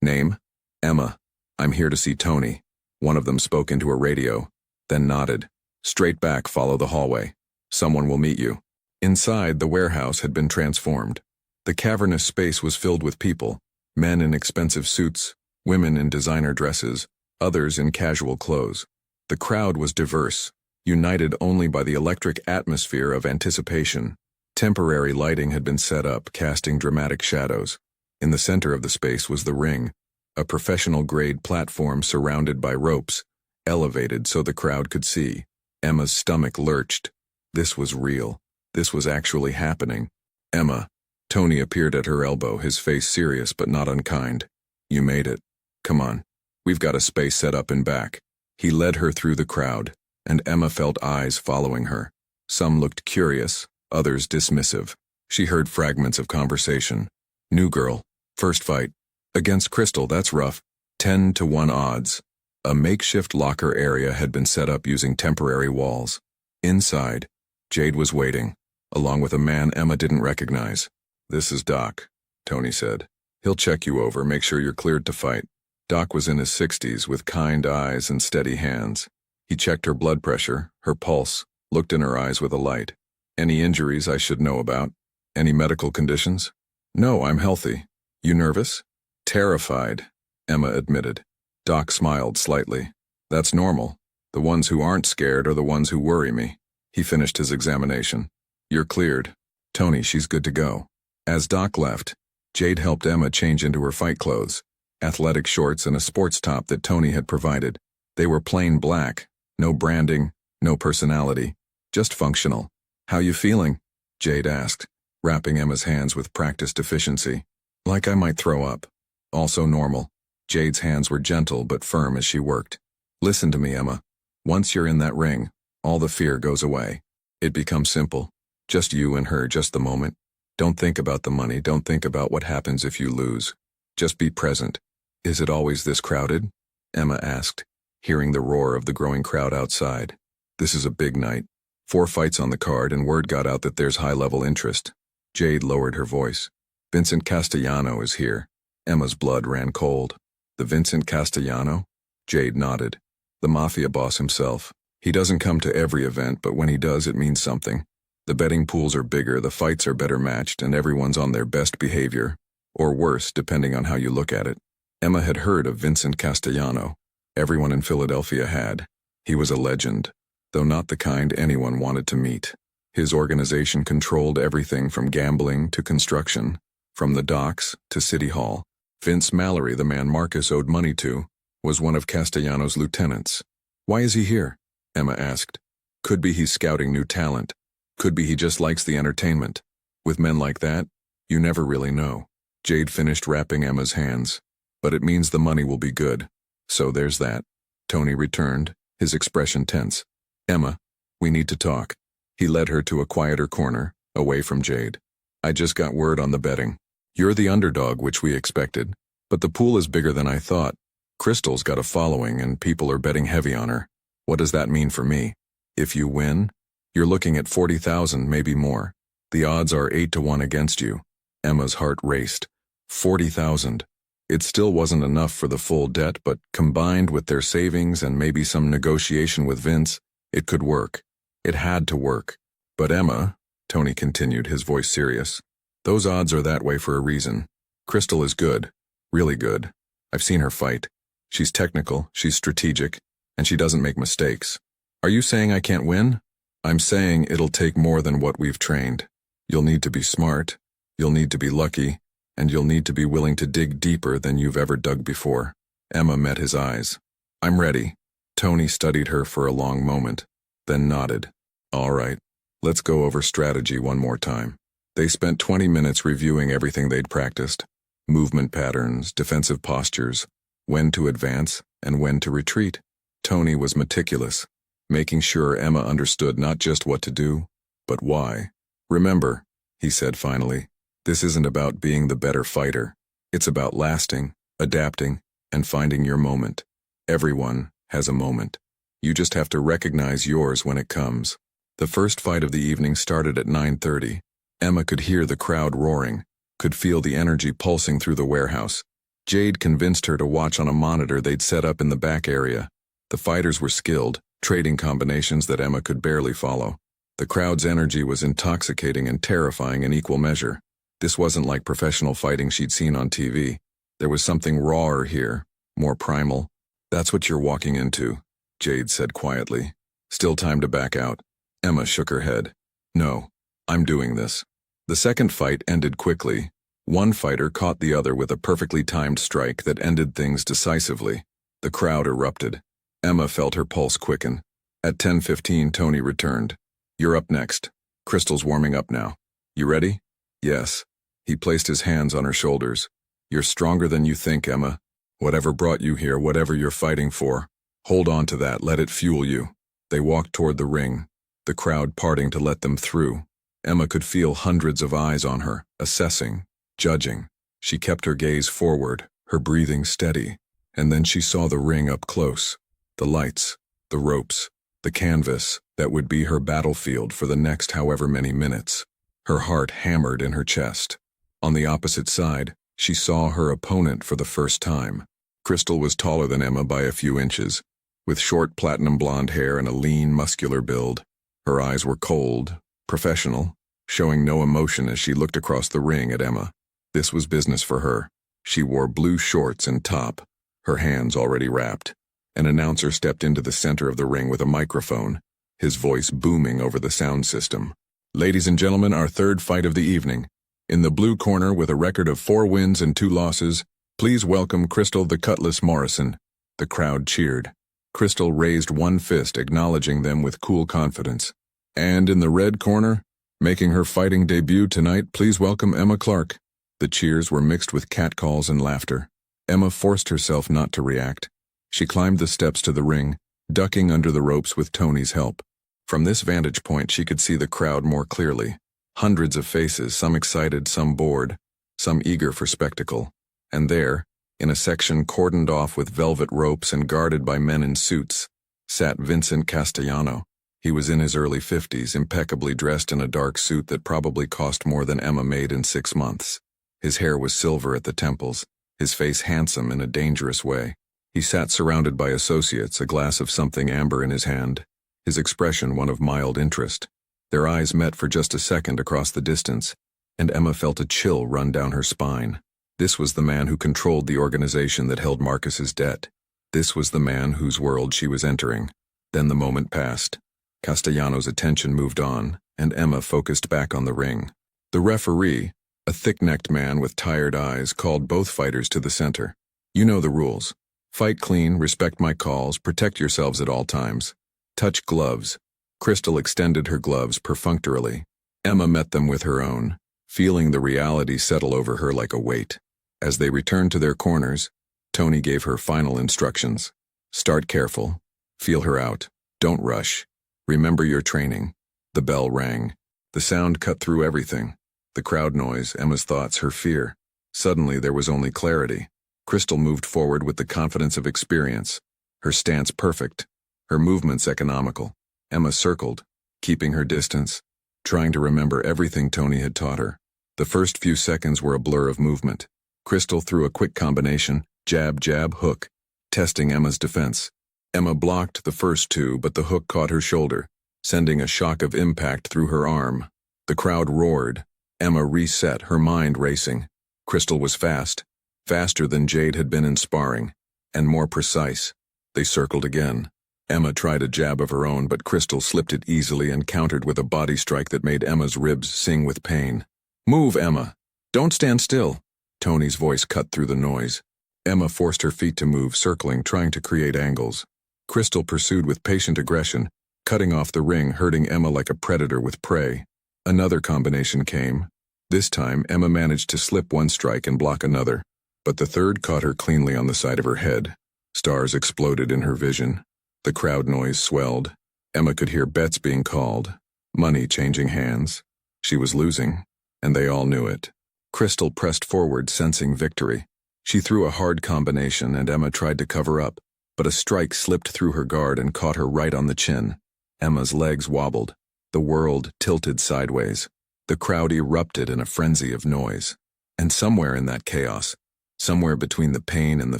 Name? Emma. I'm here to see Tony. One of them spoke into a radio, then nodded. Straight back, follow the hallway. Someone will meet you. Inside, the warehouse had been transformed. The cavernous space was filled with people, men in expensive suits, women in designer dresses, others in casual clothes. The crowd was diverse, united only by the electric atmosphere of anticipation. Temporary lighting had been set up, casting dramatic shadows. In the center of the space was the ring, a professional-grade platform surrounded by ropes, elevated so the crowd could see. Emma's stomach lurched. This was real. This was actually happening. Emma. Tony appeared at her elbow, his face serious but not unkind. You made it. Come on. We've got a space set up in back. He led her through the crowd, and Emma felt eyes following her. Some looked curious, others dismissive. She heard fragments of conversation. New girl. First fight. Against Crystal, that's rough. 10-1 odds. A makeshift locker area had been set up using temporary walls. Inside, Jade was waiting, along with a man Emma didn't recognize. This is Doc, Tony said. He'll check you over, make sure you're cleared to fight. Doc was in his 60s with kind eyes and steady hands. He checked her blood pressure, her pulse, looked in her eyes with a light. Any injuries I should know about? Any medical conditions? No, I'm healthy. You nervous? Terrified, Emma admitted. Doc smiled slightly. That's normal. The ones who aren't scared are the ones who worry me. He finished his examination. You're cleared. Tony, she's good to go. As Doc left, Jade helped Emma change into her fight clothes, athletic shorts and a sports top that Tony had provided. They were plain black, no branding, no personality, just functional. How you feeling? Jade asked, wrapping Emma's hands with practiced efficiency. Like I might throw up. Also normal. Jade's hands were gentle but firm as she worked. Listen to me, Emma. Once you're in that ring, all the fear goes away. It becomes simple. Just you and her, just the moment. Don't think about the money, don't think about what happens if you lose. Just be present. Is it always this crowded? Emma asked, hearing the roar of the growing crowd outside. This is a big night. 4 fights on the card and word got out that there's high-level interest. Jade lowered her voice. Vincent Castellano is here. Emma's blood ran cold. The Vincent Castellano? Jade nodded. The Mafia boss himself. He doesn't come to every event, but when he does, it means something. The betting pools are bigger, the fights are better matched, and everyone's on their best behavior. Or worse, depending on how you look at it. Emma had heard of Vincent Castellano. Everyone in Philadelphia had. He was a legend, though not the kind anyone wanted to meet. His organization controlled everything from gambling to construction, from the docks to City Hall. Vince Mallory, the man Marcus owed money to, was one of Castellano's lieutenants. Why is he here? Emma asked. Could be he's scouting new talent. Could be he just likes the entertainment. With men like that, you never really know. Jade finished wrapping Emma's hands. But it means the money will be good. So there's that. Tony returned, his expression tense. Emma, we need to talk. He led her to a quieter corner, away from Jade. I just got word on the betting. You're the underdog, which we expected. But the pool is bigger than I thought. Crystal's got a following and people are betting heavy on her. What does that mean for me? If you win, you're looking at 40,000, maybe more. The odds are 8-1 against you. Emma's heart raced. 40,000. It still wasn't enough for the full debt, but combined with their savings and maybe some negotiation with Vince, it could work. It had to work. But Emma, Tony continued, his voice serious, those odds are that way for a reason. Crystal is good. Really good. I've seen her fight. She's technical, she's strategic, and she doesn't make mistakes. Are you saying I can't win? I'm saying it'll take more than what we've trained. You'll need to be smart, you'll need to be lucky, and you'll need to be willing to dig deeper than you've ever dug before. Emma met his eyes. I'm ready. Tony studied her for a long moment, then nodded. All right, let's go over strategy one more time. They spent 20 minutes reviewing everything they'd practiced. Movement patterns, defensive postures, when to advance, and when to retreat. Tony was meticulous, making sure Emma understood not just what to do, but why. Remember, he said finally, this isn't about being the better fighter. It's about lasting, adapting, and finding your moment. Everyone has a moment. You just have to recognize yours when it comes. The first fight of the evening started at 9:30. Emma could hear the crowd roaring, could feel the energy pulsing through the warehouse. Jade convinced her to watch on a monitor they'd set up in the back area. The fighters were skilled, trading combinations that Emma could barely follow. The crowd's energy was intoxicating and terrifying in equal measure. This wasn't like professional fighting she'd seen on TV. There was something rawer here, more primal. That's what you're walking into, Jade said quietly. Still time to back out. Emma shook her head. No, I'm doing this. The second fight ended quickly. One fighter caught the other with a perfectly timed strike that ended things decisively. The crowd erupted. Emma felt her pulse quicken. At 10:15, Tony returned. You're up next. Crystal's warming up now. You ready? Yes. He placed his hands on her shoulders. You're stronger than you think, Emma. Whatever brought you here, whatever you're fighting for, hold on to that, let it fuel you. They walked toward the ring, the crowd parting to let them through. Emma could feel hundreds of eyes on her, assessing, judging. She kept her gaze forward, her breathing steady, and then she saw the ring up close. The lights, the ropes, the canvas that would be her battlefield for the next however many minutes. Her heart hammered in her chest. On the opposite side, she saw her opponent for the first time. Crystal was taller than Emma by a few inches, with short platinum blonde hair and a lean, muscular build. Her eyes were cold, professional, showing no emotion as she looked across the ring at Emma. This was business for her. She wore blue shorts and top, her hands already wrapped. An announcer stepped into the center of the ring with a microphone, his voice booming over the sound system. Ladies and gentlemen, our third fight of the evening. In the blue corner with a record of 4 wins and 2 losses, please welcome Crystal the Cutlass Morrison. The crowd cheered. Crystal raised one fist, acknowledging them with cool confidence. And in the red corner, making her fighting debut tonight, please welcome Emma Clark. The cheers were mixed with catcalls and laughter. Emma forced herself not to react. She climbed the steps to the ring, ducking under the ropes with Tony's help. From this vantage point, she could see the crowd more clearly. Hundreds of faces, some excited, some bored, some eager for spectacle. And there, in a section cordoned off with velvet ropes and guarded by men in suits, sat Vincent Castellano. He was in his early 50s, impeccably dressed in a dark suit that probably cost more than Emma made in 6 months. His hair was silver at the temples, his face handsome in a dangerous way. He sat surrounded by associates, a glass of something amber in his hand, his expression one of mild interest. Their eyes met for just a second across the distance, and Emma felt a chill run down her spine. This was the man who controlled the organization that held Marcus's debt. This was the man whose world she was entering. Then the moment passed. Castellano's attention moved on, and Emma focused back on the ring. The referee, a thick-necked man with tired eyes, called both fighters to the center. You know the rules. Fight clean, respect my calls, protect yourselves at all times. Touch gloves. Crystal extended her gloves perfunctorily. Emma met them with her own, feeling the reality settle over her like a weight. As they returned to their corners, Tony gave her final instructions. Start careful. Feel her out. Don't rush. Remember your training. The bell rang. The sound cut through everything. The crowd noise, Emma's thoughts, her fear. Suddenly there was only clarity. Crystal moved forward with the confidence of experience, her stance perfect, her movements economical. Emma circled, keeping her distance, trying to remember everything Tony had taught her. The first few seconds were a blur of movement. Crystal threw a quick combination, jab, jab, hook, testing Emma's defense. Emma blocked the first 2, but the hook caught her shoulder, sending a shock of impact through her arm. The crowd roared. Emma reset, her mind racing. Crystal was fast. Faster than Jade had been in sparring, and more precise. They circled again. Emma tried a jab of her own, but Crystal slipped it easily and countered with a body strike that made Emma's ribs sing with pain. Move, Emma. Don't stand still. Tony's voice cut through the noise. Emma forced her feet to move, circling, trying to create angles. Crystal pursued with patient aggression, cutting off the ring, hurting Emma like a predator with prey. Another combination came. This time, Emma managed to slip one strike and block another. But the third caught her cleanly on the side of her head. Stars exploded in her vision. The crowd noise swelled. Emma could hear bets being called, money changing hands. She was losing, and they all knew it. Crystal pressed forward, sensing victory. She threw a hard combination, and Emma tried to cover up, but a strike slipped through her guard and caught her right on the chin. Emma's legs wobbled. The world tilted sideways. The crowd erupted in a frenzy of noise. And somewhere in that chaos, somewhere between the pain and the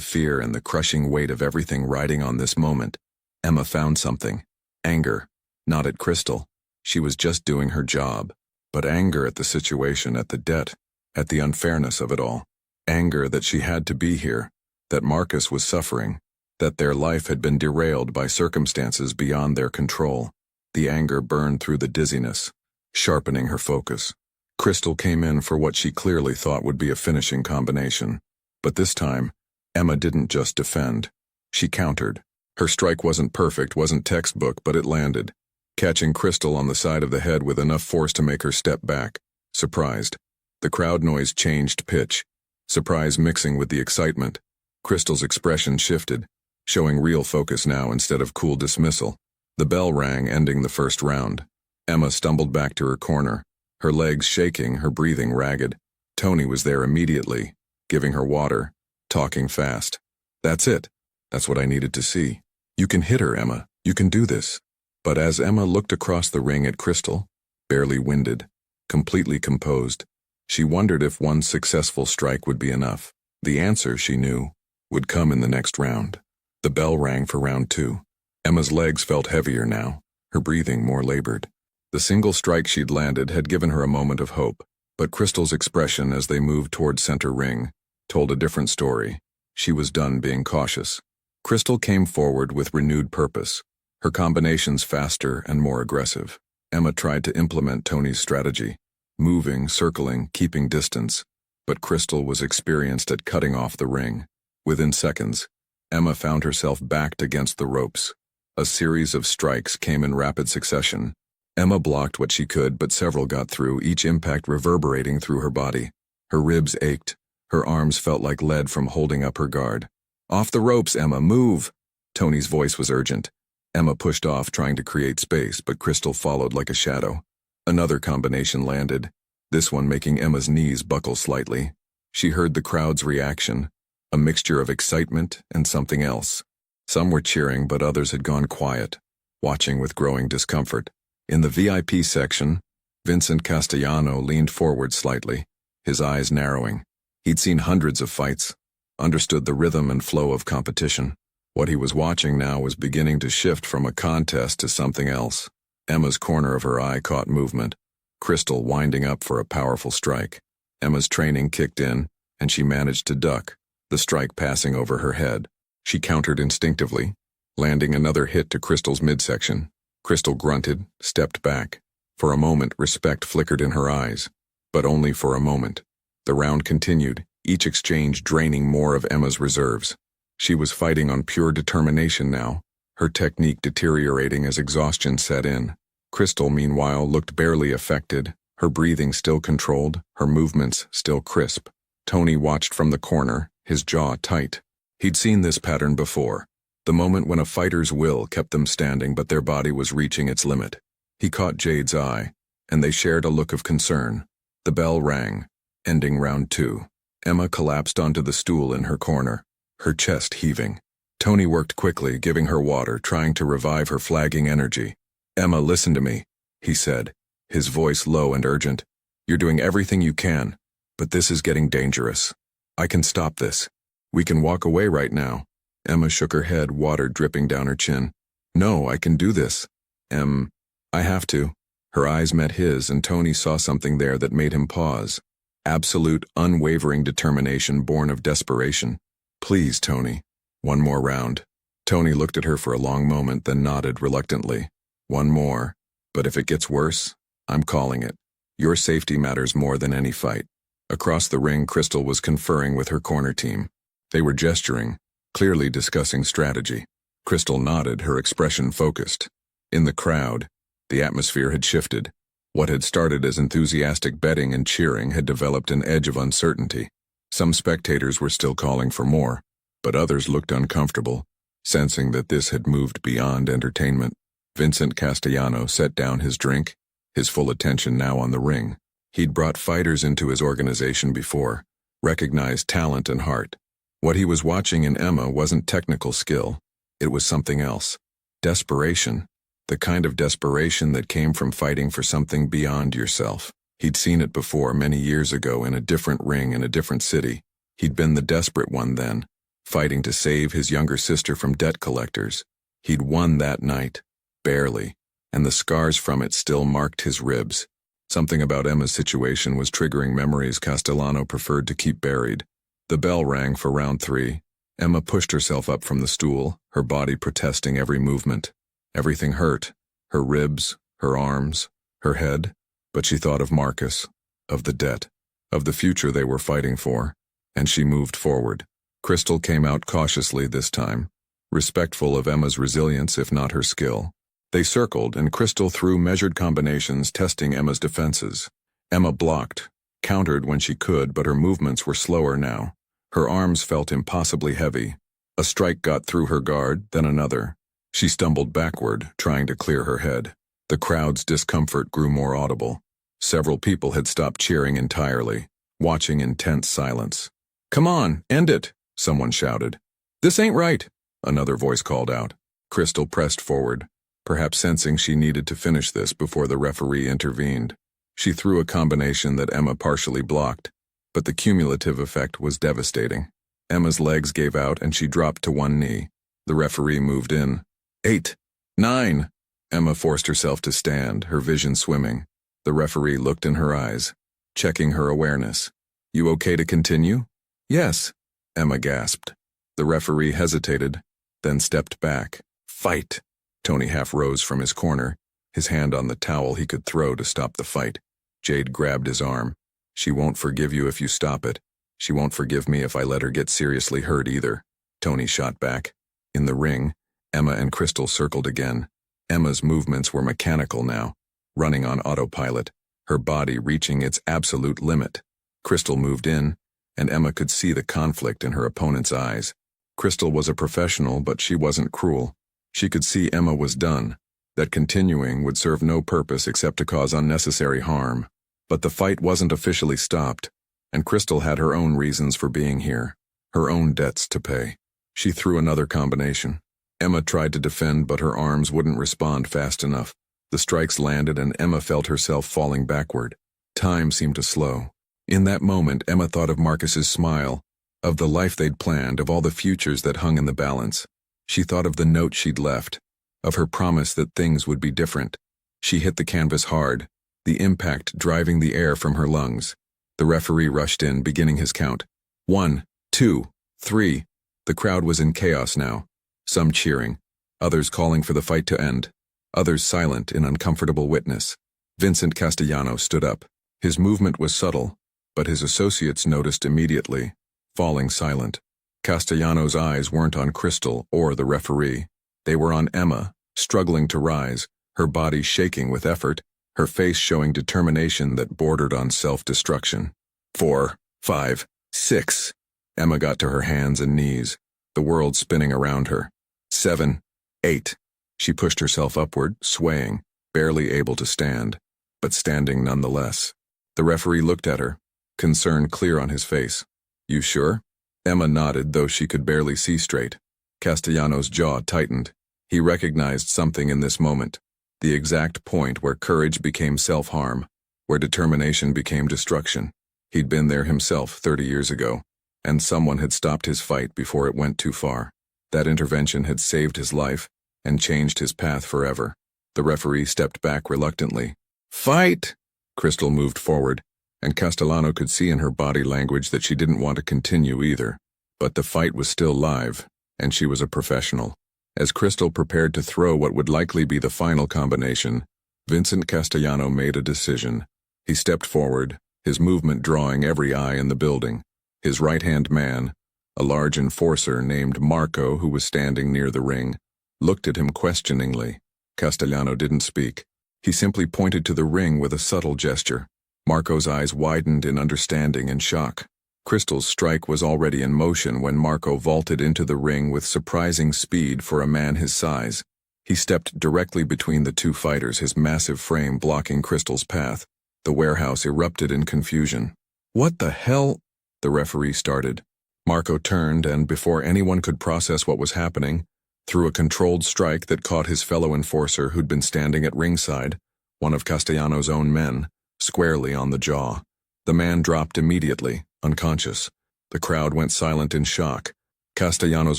fear and the crushing weight of everything riding on this moment, Emma found something. Anger. Not at Crystal. She was just doing her job. But anger at the situation, at the debt, at the unfairness of it all. Anger that she had to be here, that Marcus was suffering, that their life had been derailed by circumstances beyond their control. The anger burned through the dizziness, sharpening her focus. Crystal came in for what she clearly thought would be a finishing combination. But this time, Emma didn't just defend. She countered. Her strike wasn't perfect, wasn't textbook, but it landed, catching Crystal on the side of the head with enough force to make her step back, surprised. The crowd noise changed pitch, surprise mixing with the excitement. Crystal's expression shifted, showing real focus now instead of cool dismissal. The bell rang, ending the first round. Emma stumbled back to her corner, her legs shaking, her breathing ragged. Tony was there immediately, giving her water, talking fast. That's it. That's what I needed to see. You can hit her, Emma. You can do this. But as Emma looked across the ring at Crystal, barely winded, completely composed, she wondered if one successful strike would be enough. The answer, she knew, would come in the next round. The bell rang for round 2. Emma's legs felt heavier now, her breathing more labored. The single strike she'd landed had given her a moment of hope, But Crystal's expression as they moved toward center ring told a different story. She was done being cautious. Crystal came forward with renewed purpose, her combinations faster and more aggressive. Emma tried to implement Tony's strategy, moving, circling, keeping distance, but Crystal was experienced at cutting off the ring. Within seconds, Emma found herself backed against the ropes. A series of strikes came in rapid succession. Emma blocked what she could, but several got through, each impact reverberating through her body. Her ribs ached. Her arms felt like lead from holding up her guard. "Off the ropes, Emma, move!" Tony's voice was urgent. Emma pushed off, trying to create space, but Crystal followed like a shadow. Another combination landed, this one making Emma's knees buckle slightly. She heard the crowd's reaction, a mixture of excitement and something else. Some were cheering, but others had gone quiet, watching with growing discomfort. In the VIP section, Vincent Castellano leaned forward slightly, his eyes narrowing. He'd seen hundreds of fights, understood the rhythm and flow of competition. What he was watching now was beginning to shift from a contest to something else. Emma's corner of her eye caught movement, Crystal winding up for a powerful strike. Emma's training kicked in, and she managed to duck, the strike passing over her head. She countered instinctively, landing another hit to Crystal's midsection. Crystal grunted, stepped back. For a moment, respect flickered in her eyes, but only for a moment. The round continued, each exchange draining more of Emma's reserves. She was fighting on pure determination now, her technique deteriorating as exhaustion set in. Crystal, meanwhile, looked barely affected, her breathing still controlled, her movements still crisp. Tony watched from the corner, his jaw tight. He'd seen this pattern before, the moment when a fighter's will kept them standing but their body was reaching its limit. He caught Jade's eye, and they shared a look of concern. The bell rang, ending round 2. Emma collapsed onto the stool in her corner, her chest heaving. Tony worked quickly, giving her water, trying to revive her flagging energy. "Emma, listen to me," he said, his voice low and urgent. "You're doing everything you can, but this is getting dangerous. I can stop this. We can walk away right now." Emma shook her head, water dripping down her chin. "No, I can do this. I have to." Her eyes met his, and Tony saw something there that made him pause. Absolute, unwavering determination born of desperation. "Please, Tony. One more round." Tony looked at her for a long moment, then nodded reluctantly. "One more. But if it gets worse, I'm calling it. Your safety matters more than any fight." Across the ring, Crystal was conferring with her corner team. They were gesturing, clearly discussing strategy. Crystal nodded, her expression focused. In the crowd, the atmosphere had shifted. What had started as enthusiastic betting and cheering had developed an edge of uncertainty. Some spectators were still calling for more, but others looked uncomfortable, sensing that this had moved beyond entertainment. Vincent Castellano set down his drink, his full attention now on the ring. He'd brought fighters into his organization before, recognized talent and heart. What he was watching in Emma wasn't technical skill, it was something else. Desperation. The kind of desperation that came from fighting for something beyond yourself. He'd seen it before many years ago in a different ring in a different city. He'd been the desperate one then, fighting to save his younger sister from debt collectors. He'd won that night, barely, and the scars from it still marked his ribs. Something about Emma's situation was triggering memories Castellano preferred to keep buried. The bell rang for round 3. Emma pushed herself up from the stool, her body protesting every movement. Everything hurt, her ribs, her arms, her head, but she thought of Marcus, of the debt, of the future they were fighting for, and she moved forward. Crystal came out cautiously this time, respectful of Emma's resilience if not her skill. They circled, and Crystal threw measured combinations, testing Emma's defenses. Emma blocked, countered when she could, but her movements were slower now. Her arms felt impossibly heavy. A strike got through her guard, then another. She stumbled backward, trying to clear her head. The crowd's discomfort grew more audible. Several people had stopped cheering entirely, watching in tense silence. "Come on, end it," someone shouted. "This ain't right," another voice called out. Crystal pressed forward, perhaps sensing she needed to finish this before the referee intervened. She threw a combination that Emma partially blocked, but the cumulative effect was devastating. Emma's legs gave out and she dropped to one knee. The referee moved in. 8, 9. Emma forced herself to stand, her vision swimming. The referee looked in her eyes. checking her awareness. "You okay to continue?" "Yes," Emma gasped. The referee hesitated, then stepped back. "Fight!" Tony half rose from his corner, his hand on the towel he could throw to stop the fight. Jade grabbed his arm. "She won't forgive you if you stop it. She won't forgive me if I let her get seriously hurt either," Tony shot back. In the ring, Emma and Crystal circled again. Emma's movements were mechanical now, running on autopilot, her body reaching its absolute limit. Crystal moved in, and Emma could see the conflict in her opponent's eyes. Crystal was a professional, but she wasn't cruel. She could see Emma was done, that continuing would serve no purpose except to cause unnecessary harm. But the fight wasn't officially stopped, and Crystal had her own reasons for being here, her own debts to pay. She threw another combination. Emma tried to defend, but her arms wouldn't respond fast enough. The strikes landed and Emma felt herself falling backward. Time seemed to slow. In that moment, Emma thought of Marcus's smile, of the life they'd planned, of all the futures that hung in the balance. She thought of the note she'd left, of her promise that things would be different. She hit the canvas hard, the impact driving the air from her lungs. The referee rushed in, beginning his count. 1, 2, 3. The crowd was in chaos now, some cheering, others calling for the fight to end, others silent in uncomfortable witness. Vincent Castellano stood up. His movement was subtle, but his associates noticed immediately, falling silent. Castellano's eyes weren't on Crystal or the referee. They were on Emma, struggling to rise, her body shaking with effort, her face showing determination that bordered on self-destruction. 4, 5, 6. Emma got to her hands and knees, the world spinning around her. 7, 8. She pushed herself upward, swaying, barely able to stand, but standing nonetheless. The referee looked at her, concern clear on his face. "You sure?" Emma nodded, though she could barely see straight. Castellano's jaw tightened. He recognized something in this moment, the exact point where courage became self-harm, where determination became destruction. He'd been there himself 30 years ago, and someone had stopped his fight before it went too far. That intervention had saved his life and changed his path forever. The referee stepped back reluctantly. "Fight!" Crystal moved forward, and Castellano could see in her body language that she didn't want to continue either. But the fight was still live, and she was a professional. As Crystal prepared to throw what would likely be the final combination, Vincent Castellano made a decision. He stepped forward, his movement drawing every eye in the building. His right-hand man, a large enforcer named Marco who was standing near the ring, looked at him questioningly. Castellano didn't speak. He simply pointed to the ring with a subtle gesture. Marco's eyes widened in understanding and shock. Crystal's strike was already in motion when Marco vaulted into the ring with surprising speed for a man his size. He stepped directly between the two fighters, his massive frame blocking Crystal's path. The warehouse erupted in confusion. "What the hell?" the referee started. Marco turned and, before anyone could process what was happening, threw a controlled strike that caught his fellow enforcer who'd been standing at ringside, one of Castellano's own men, squarely on the jaw. The man dropped immediately, unconscious. The crowd went silent in shock. Castellano's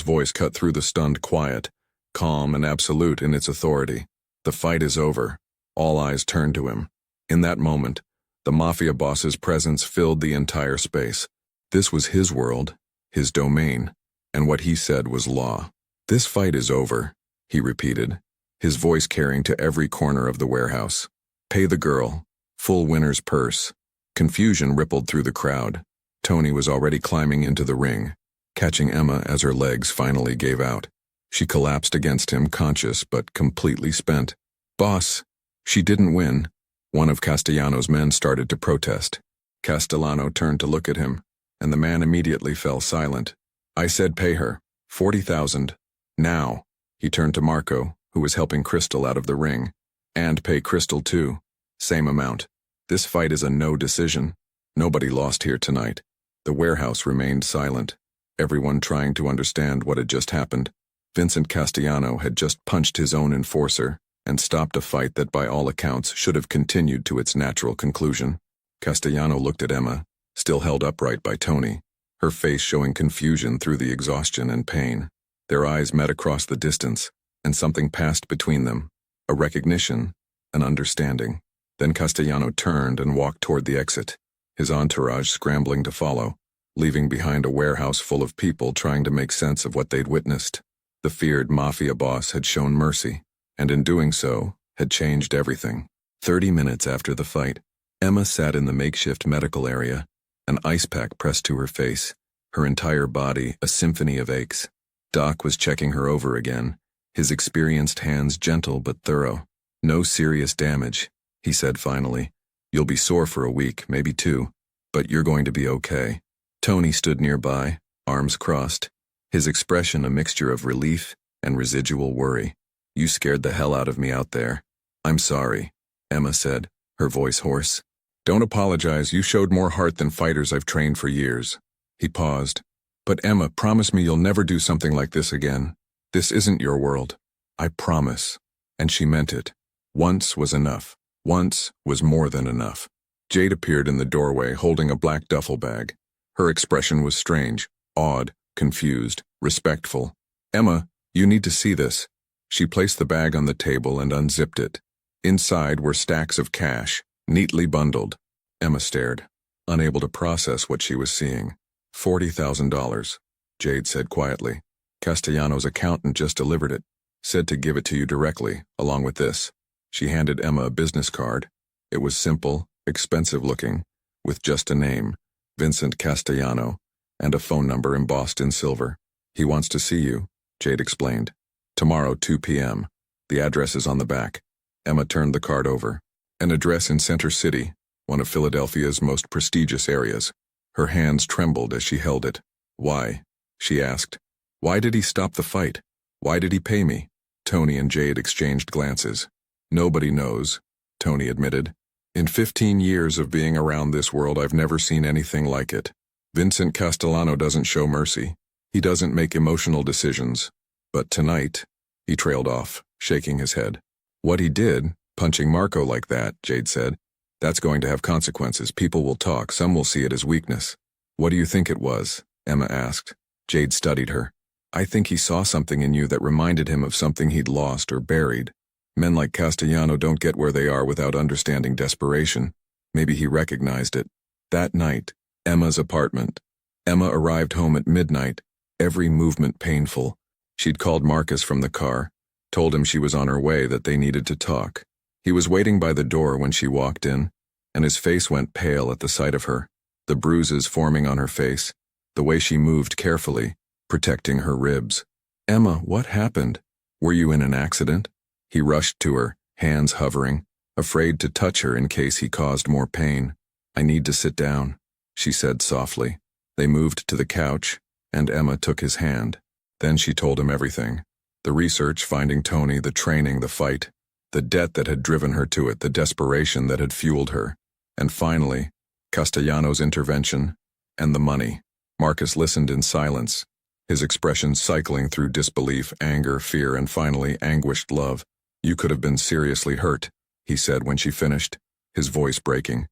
voice cut through the stunned quiet, calm and absolute in its authority. "The fight is over." All eyes turned to him. In that moment, the Mafia boss's presence filled the entire space. This was his world, his domain, and what he said was law. "This fight is over," he repeated, his voice carrying to every corner of the warehouse. "Pay the girl. Full winner's purse." Confusion rippled through the crowd. Tony was already climbing into the ring, catching Emma as her legs finally gave out. She collapsed against him, conscious but completely spent. "Boss, she didn't win." One of Castellano's men started to protest. Castellano turned to look at him, and the man immediately fell silent. "I said pay her. 40,000. Now." He turned to Marco, who was helping Crystal out of the ring. "And pay Crystal too. Same amount. This fight is a no decision. Nobody lost here tonight." The warehouse remained silent, everyone trying to understand what had just happened. Vincent Castellano had just punched his own enforcer and stopped a fight that by all accounts should have continued to its natural conclusion. Castellano looked at Emma, still held upright by Tony, her face showing confusion through the exhaustion and pain. Their eyes met across the distance, and something passed between them, a recognition, an understanding. Then Castellano turned and walked toward the exit. his entourage scrambling to follow, leaving behind a warehouse full of people trying to make sense of what they'd witnessed. The feared Mafia boss had shown mercy, and in doing so, had changed everything. 30 minutes after the fight, Emma sat in the makeshift medical area, an ice pack pressed to her face, her entire body a symphony of aches. Doc was checking her over again, his experienced hands gentle but thorough. "No serious damage," he said finally. "You'll be sore for a week, maybe 2, but you're going to be okay." Tony stood nearby, arms crossed, his expression a mixture of relief and residual worry. "You scared the hell out of me out there." "I'm sorry," Emma said, her voice hoarse. "Don't apologize, you showed more heart than fighters I've trained for years." He paused. "But Emma, promise me you'll never do something like this again. This isn't your world. I promise." And she meant it. Once was enough. Once was more than enough. Jade appeared in the doorway holding a black duffel bag. Her expression was strange, awed, confused, respectful. "Emma, you need to see this." She placed the bag on the table and unzipped it. Inside were stacks of cash, neatly bundled. Emma stared, unable to process what she was seeing. $40,000, Jade said quietly. "Castellano's accountant just delivered it. Said to give it to you directly, along with this." She handed Emma a business card. It was simple, expensive looking, with just a name, Vincent Castellano, and a phone number embossed in silver. "He wants to see you," Jade explained. "Tomorrow, 2 p.m. The address is on the back." Emma turned the card over. An address in Center City, one of Philadelphia's most prestigious areas. Her hands trembled as she held it. "Why?" she asked. "Why did he stop the fight? Why did he pay me?" Tony and Jade exchanged glances. "Nobody knows," Tony admitted. "In 15 years of being around this world, I've never seen anything like it. Vincent Castellano doesn't show mercy. He doesn't make emotional decisions. But tonight," he trailed off, shaking his head. "What he did, punching Marco like that," Jade said, "that's going to have consequences. People will talk. Some will see it as weakness." "What do you think it was?" Emma asked. Jade studied her. "I think he saw something in you that reminded him of something he'd lost or buried. Men like Castellano don't get where they are without understanding desperation. Maybe he recognized it." That night, Emma's apartment. Emma arrived home at midnight, every movement painful. She'd called Marcus from the car, told him she was on her way, that they needed to talk. He was waiting by the door when she walked in, and his face went pale at the sight of her, the bruises forming on her face, the way she moved carefully, protecting her ribs. "Emma, what happened? Were you in an accident?" He rushed to her, hands hovering, afraid to touch her in case he caused more pain. "I need to sit down," she said softly. They moved to the couch, and Emma took his hand. Then she told him everything. The research, finding Tony, the training, the fight, the debt that had driven her to it, the desperation that had fueled her, and finally, Castellano's intervention, and the money. Marcus listened in silence, his expression cycling through disbelief, anger, fear, and finally anguished love. "You could have been seriously hurt," he said when she finished, his voice breaking.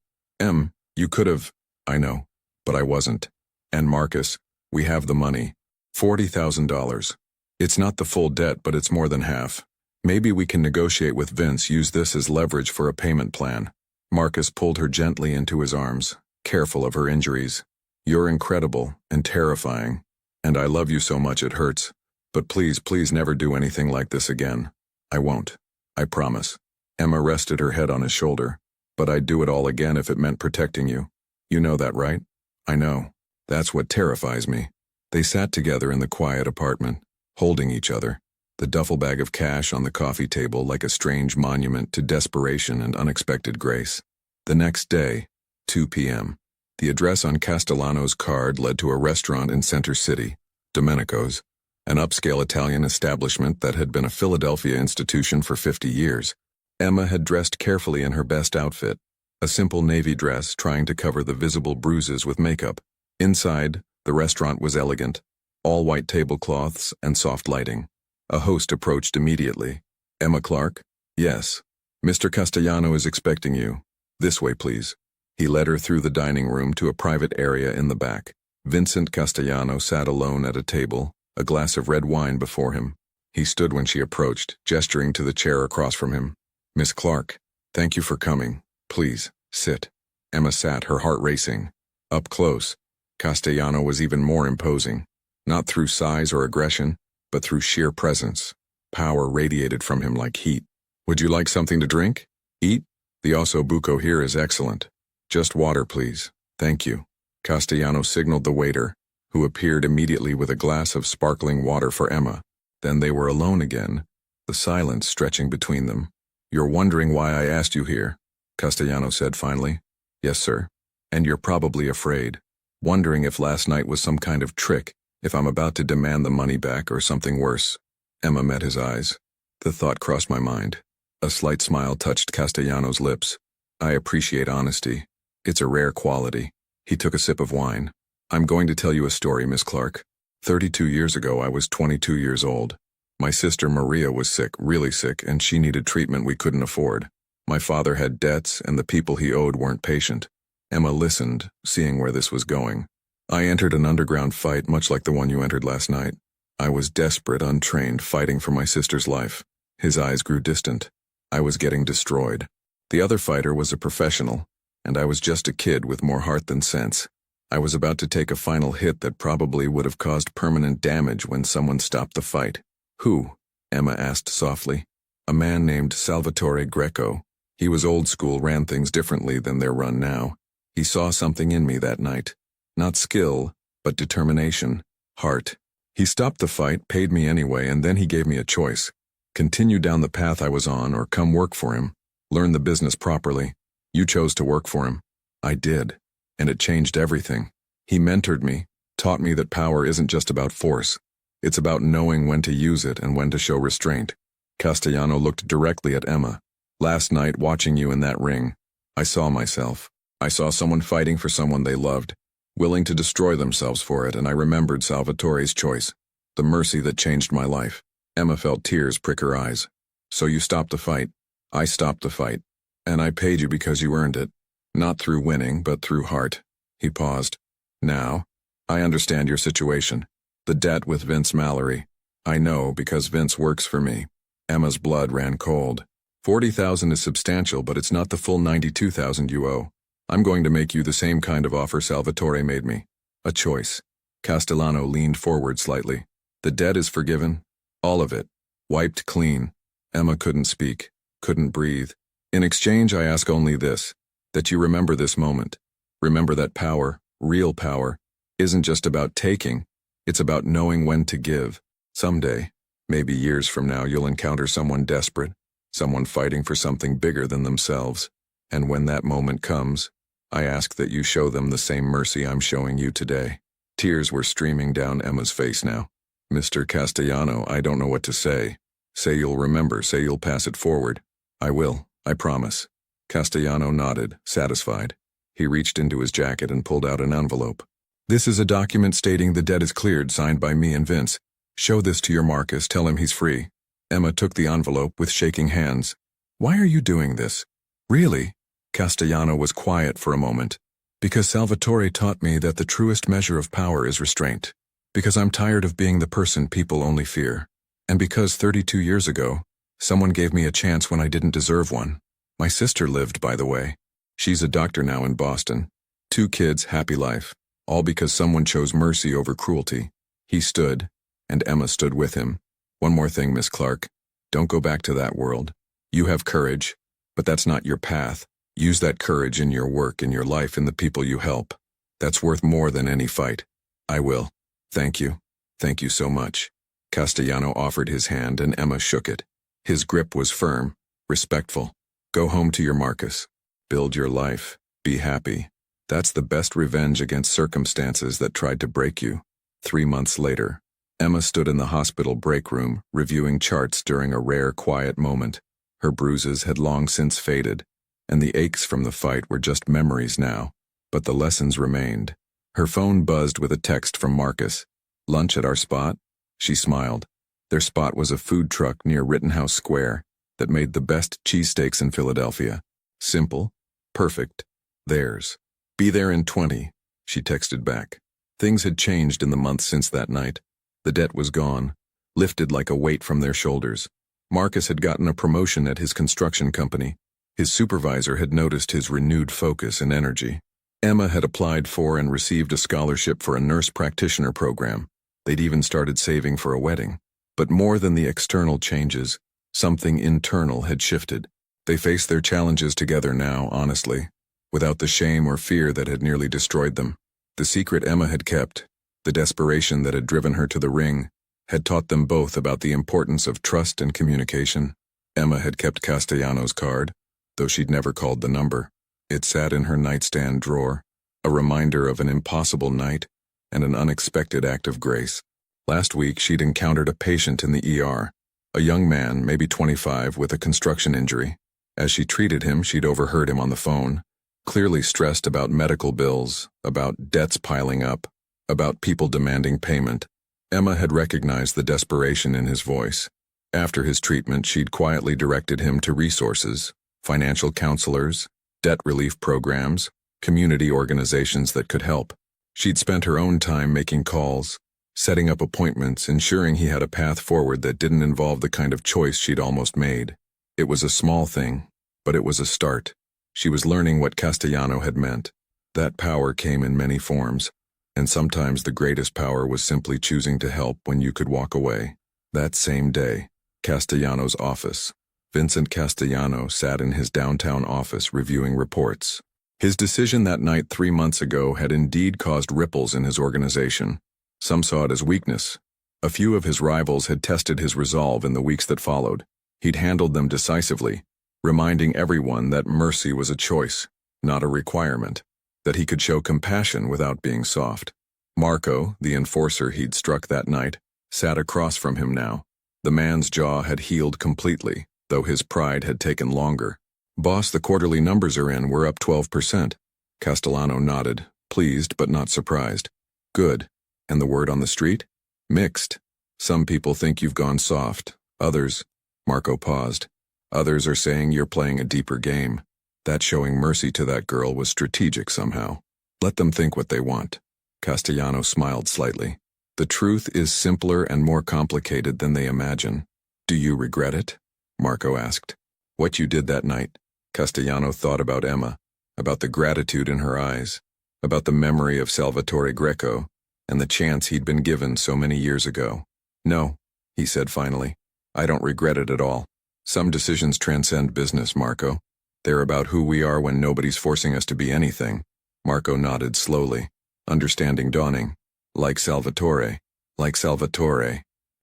You could have." "I know, but I wasn't. And Marcus, we have the money. $40,000. It's not the full debt, but it's more than half. Maybe we can negotiate with Vince, use this as leverage for a payment plan." Marcus pulled her gently into his arms, careful of her injuries. "You're incredible and terrifying, and I love you so much it hurts. But please, please never do anything like this again." "I won't. I promise." Emma rested her head on his shoulder. "But I'd do it all again if it meant protecting you. You know that, right?" "I know. That's what terrifies me." They sat together in the quiet apartment, holding each other, the duffel bag of cash on the coffee table like a strange monument to desperation and unexpected grace. The next day, 2 p.m., the address on Castellano's card led to a restaurant in Center City, Domenico's, an upscale Italian establishment that had been a Philadelphia institution for 50 years. Emma had dressed carefully in her best outfit, a simple navy dress trying to cover the visible bruises with makeup. Inside, the restaurant was elegant, all white tablecloths and soft lighting. A host approached immediately. "Emma Clark?" "Yes. Mr. Castellano is expecting you. This way, please." He led her through the dining room to a private area in the back. Vincent Castellano sat alone at a table, a glass of red wine before him. He stood when she approached, gesturing to the chair across from him. "Miss Clark, thank you for coming. Please, sit." Emma sat, her heart racing. Up close, Castellano was even more imposing. Not through size or aggression, but through sheer presence. Power radiated from him like heat. Would you like something to drink? Eat? The osso buco here is excellent. Just water, please. Thank you. Castellano signaled the waiter, who appeared immediately with a glass of sparkling water for Emma. Then they were alone again, the silence stretching between them. You're wondering why I asked you here, Castellano said finally. Yes, sir. And you're probably afraid. Wondering if last night was some kind of trick, if I'm about to demand the money back or something worse. Emma met his eyes. The thought crossed my mind. A slight smile touched Castellano's lips. I appreciate honesty. It's a rare quality. He took a sip of wine. I'm going to tell you a story, Miss Clark. 32 years ago, I was 22 years old. My sister Maria was sick, really sick, and she needed treatment we couldn't afford. My father had debts, and the people he owed weren't patient. Emma listened, seeing where this was going. I entered an underground fight much like the one you entered last night. I was desperate, untrained, fighting for my sister's life. His eyes grew distant. I was getting destroyed. The other fighter was a professional, and I was just a kid with more heart than sense. I was about to take a final hit that probably would have caused permanent damage when someone stopped the fight. Who? Emma asked softly. A man named Salvatore Greco. He was old school, ran things differently than they're run now. He saw something in me that night. Not skill, but determination, heart. He stopped the fight, paid me anyway, and then he gave me a choice. Continue down the path I was on or come work for him. Learn the business properly. You chose to work for him. I did, and it changed everything. He mentored me, taught me that power isn't just about force. It's about knowing when to use it and when to show restraint. Castellano looked directly at Emma. Last night, watching you in that ring, I saw myself. I saw someone fighting for someone they loved, willing to destroy themselves for it, and I remembered Salvatore's choice, the mercy that changed my life. Emma felt tears prick her eyes. So you stopped the fight. I stopped the fight. And I paid you because you earned it. Not through winning, but through heart. He paused. Now, I understand your situation. The debt with Vince Mallory. I know because Vince works for me. Emma's blood ran cold. 40,000 is substantial, but it's not the full 92,000 you owe. I'm going to make you the same kind of offer Salvatore made me. A choice. Castellano leaned forward slightly. The debt is forgiven. All of it. Wiped clean. Emma couldn't speak, couldn't breathe. In exchange, I ask only this, that you remember this moment. Remember that power, real power, isn't just about taking. It's about knowing when to give. Someday, maybe years from now, you'll encounter someone desperate, someone fighting for something bigger than themselves. And when that moment comes, I ask that you show them the same mercy I'm showing you today. Tears were streaming down Emma's face now. Mr. Castellano, I don't know what to say. Say you'll remember, say you'll pass it forward. I will, I promise. Castellano nodded, satisfied. He reached into his jacket and pulled out an envelope. This is a document stating the debt is cleared, signed by me and Vince. Show this to your Marcus, tell him he's free. Emma took the envelope with shaking hands. Why are you doing this? Really? Castellano was quiet for a moment. Because Salvatore taught me that the truest measure of power is restraint. Because I'm tired of being the person people only fear. And because 32 years ago, someone gave me a chance when I didn't deserve one. My sister lived, by the way. She's a doctor now in Boston. 2 kids, happy life. All because someone chose mercy over cruelty. He stood, and Emma stood with him. One more thing, Miss Clark. Don't go back to that world. You have courage, but that's not your path. Use that courage in your work, in your life, in the people you help. That's worth more than any fight. I will. Thank you. Thank you so much. Castellano offered his hand and Emma shook it. His grip was firm, respectful. Go home to your Marcus. Build your life. Be happy. That's the best revenge against circumstances that tried to break you. 3 months later, Emma stood in the hospital break room, reviewing charts during a rare quiet moment. Her bruises had long since faded, and the aches from the fight were just memories now, but the lessons remained. Her phone buzzed with a text from Marcus. Lunch at our spot? She smiled. Their spot was a food truck near Rittenhouse Square that made the best cheesesteaks in Philadelphia. Simple, perfect, theirs. Be there in 20, she texted back. Things had changed in the months since that night. The debt was gone, lifted like a weight from their shoulders. Marcus had gotten a promotion at his construction company. His supervisor had noticed his renewed focus and energy. Emma had applied for and received a scholarship for a nurse practitioner program. They'd even started saving for a wedding. But more than the external changes, something internal had shifted. They faced their challenges together now, honestly, without the shame or fear that had nearly destroyed them. The secret Emma had kept, the desperation that had driven her to the ring, had taught them both about the importance of trust and communication. Emma had kept Castellano's card, though she'd never called the number. It sat in her nightstand drawer, a reminder of an impossible night and an unexpected act of grace. Last week, she'd encountered a patient in the ER, a young man, maybe 25, with a construction injury. As she treated him, she'd overheard him on the phone, clearly stressed about medical bills, about debts piling up, about people demanding payment. Emma had recognized the desperation in his voice. After his treatment, she'd quietly directed him to resources, financial counselors, debt relief programs, community organizations that could help. She'd spent her own time making calls, setting up appointments, ensuring he had a path forward that didn't involve the kind of choice she'd almost made. It was a small thing, but it was a start. She was learning what Castellano had meant. That power came in many forms, and sometimes the greatest power was simply choosing to help when you could walk away. That same day, Castellano's office. Vincent Castellano sat in his downtown office reviewing reports. His decision that night 3 months ago had indeed caused ripples in his organization. Some saw it as weakness. A few of his rivals had tested his resolve in the weeks that followed. He'd handled them decisively, reminding everyone that mercy was a choice, not a requirement, that he could show compassion without being soft. Marco, the enforcer he'd struck that night, sat across from him now. The man's jaw had healed completely, though his pride had taken longer. "Boss, the quarterly numbers are in. We're up 12%. Castellano nodded, pleased but not surprised. "Good. And the word on the street?" "Mixed. Some people think you've gone soft. Others—" Marco paused. "Others are saying you're playing a deeper game. That showing mercy to that girl was strategic somehow. Let them think what they want." Castellano smiled slightly. "The truth is simpler and more complicated than they imagine." "Do you regret it?" Marco asked. "What you did that night?" Castellano thought about Emma, about the gratitude in her eyes, about the memory of Salvatore Greco, and the chance he'd been given so many years ago. "No," he said finally. "I don't regret it at all. Some decisions transcend business, Marco. They're about who we are when nobody's forcing us to be anything." Marco nodded slowly, understanding dawning. Like Salvatore,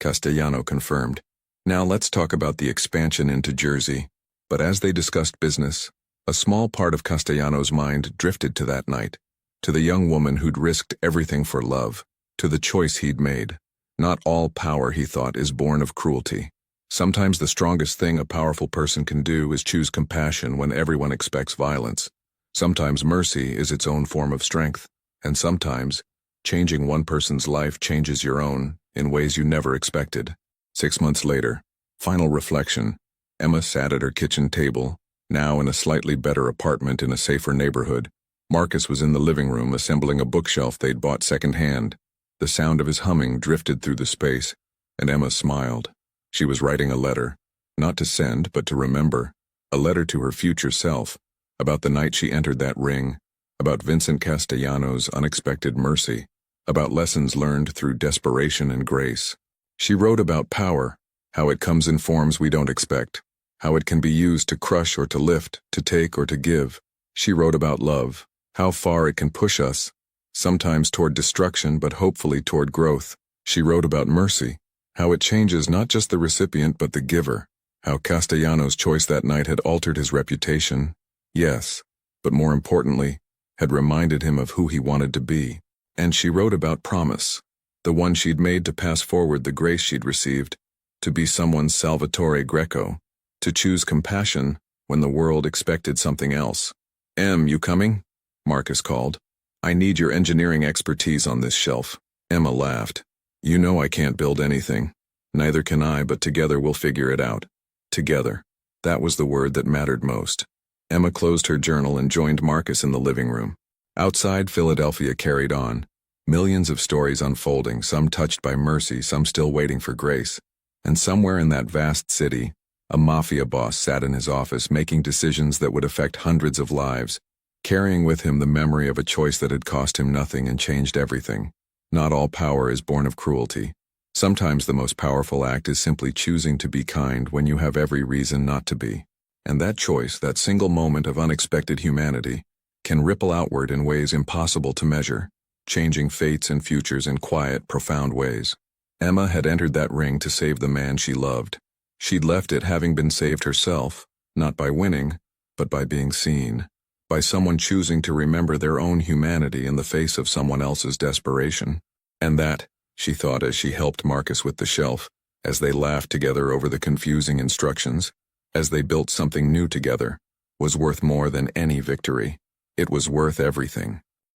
Castellano confirmed. "Now let's talk about the expansion into Jersey." But as they discussed business, a small part of Castellano's mind drifted to that night, to the young woman who'd risked everything for love, to the choice he'd made. Not all power, he thought, is born of cruelty. Sometimes the strongest thing a powerful person can do is choose compassion when everyone expects violence. Sometimes mercy is its own form of strength, and sometimes changing one person's life changes your own in ways you never expected. 6 months later, final reflection. Emma sat at her kitchen table, now in a slightly better apartment in a safer neighborhood. Marcus was in the living room assembling a bookshelf they'd bought secondhand. The sound of his humming drifted through the space, and Emma smiled. She was writing a letter, not to send but to remember, a letter to her future self, about the night she entered that ring, about Vincent Castellano's unexpected mercy, about lessons learned through desperation and grace. She wrote about power, how it comes in forms we don't expect, how it can be used to crush or to lift, to take or to give. She wrote about love, how far it can push us, sometimes toward destruction but hopefully toward growth. She wrote about mercy, how it changes not just the recipient but the giver, how Castellano's choice that night had altered his reputation, yes, but more importantly, had reminded him of who he wanted to be. And she wrote about promise, the one she'd made to pass forward the grace she'd received, to be someone's Salvatore Greco, to choose compassion when the world expected something else. "Em, you coming?" Marcus called. "I need your engineering expertise on this shelf." Emma laughed. "You know I can't build anything. Neither can I, but together we'll figure it out." Together. That was the word that mattered most. Emma closed her journal and joined Marcus in the living room. Outside, Philadelphia carried on. Millions of stories unfolding, some touched by mercy, some still waiting for grace. And somewhere in that vast city, A mafia boss sat in his office making decisions that would affect hundreds of lives, carrying with him the memory of a choice that had cost him nothing and changed everything. Not all power is born of cruelty. Sometimes the most powerful act is simply choosing to be kind when you have every reason not to be. And that choice, that single moment of unexpected humanity, can ripple outward in ways impossible to measure, changing fates and futures in quiet, profound ways. Emma had entered that ring to save the man she loved. She'd left it having been saved herself, not by winning, but by being seen, by someone choosing to remember their own humanity in the face of someone else's desperation. And that, she thought as she helped Marcus with the shelf, as they laughed together over the confusing instructions, as they built something new together, was worth more than any victory. It was worth everything.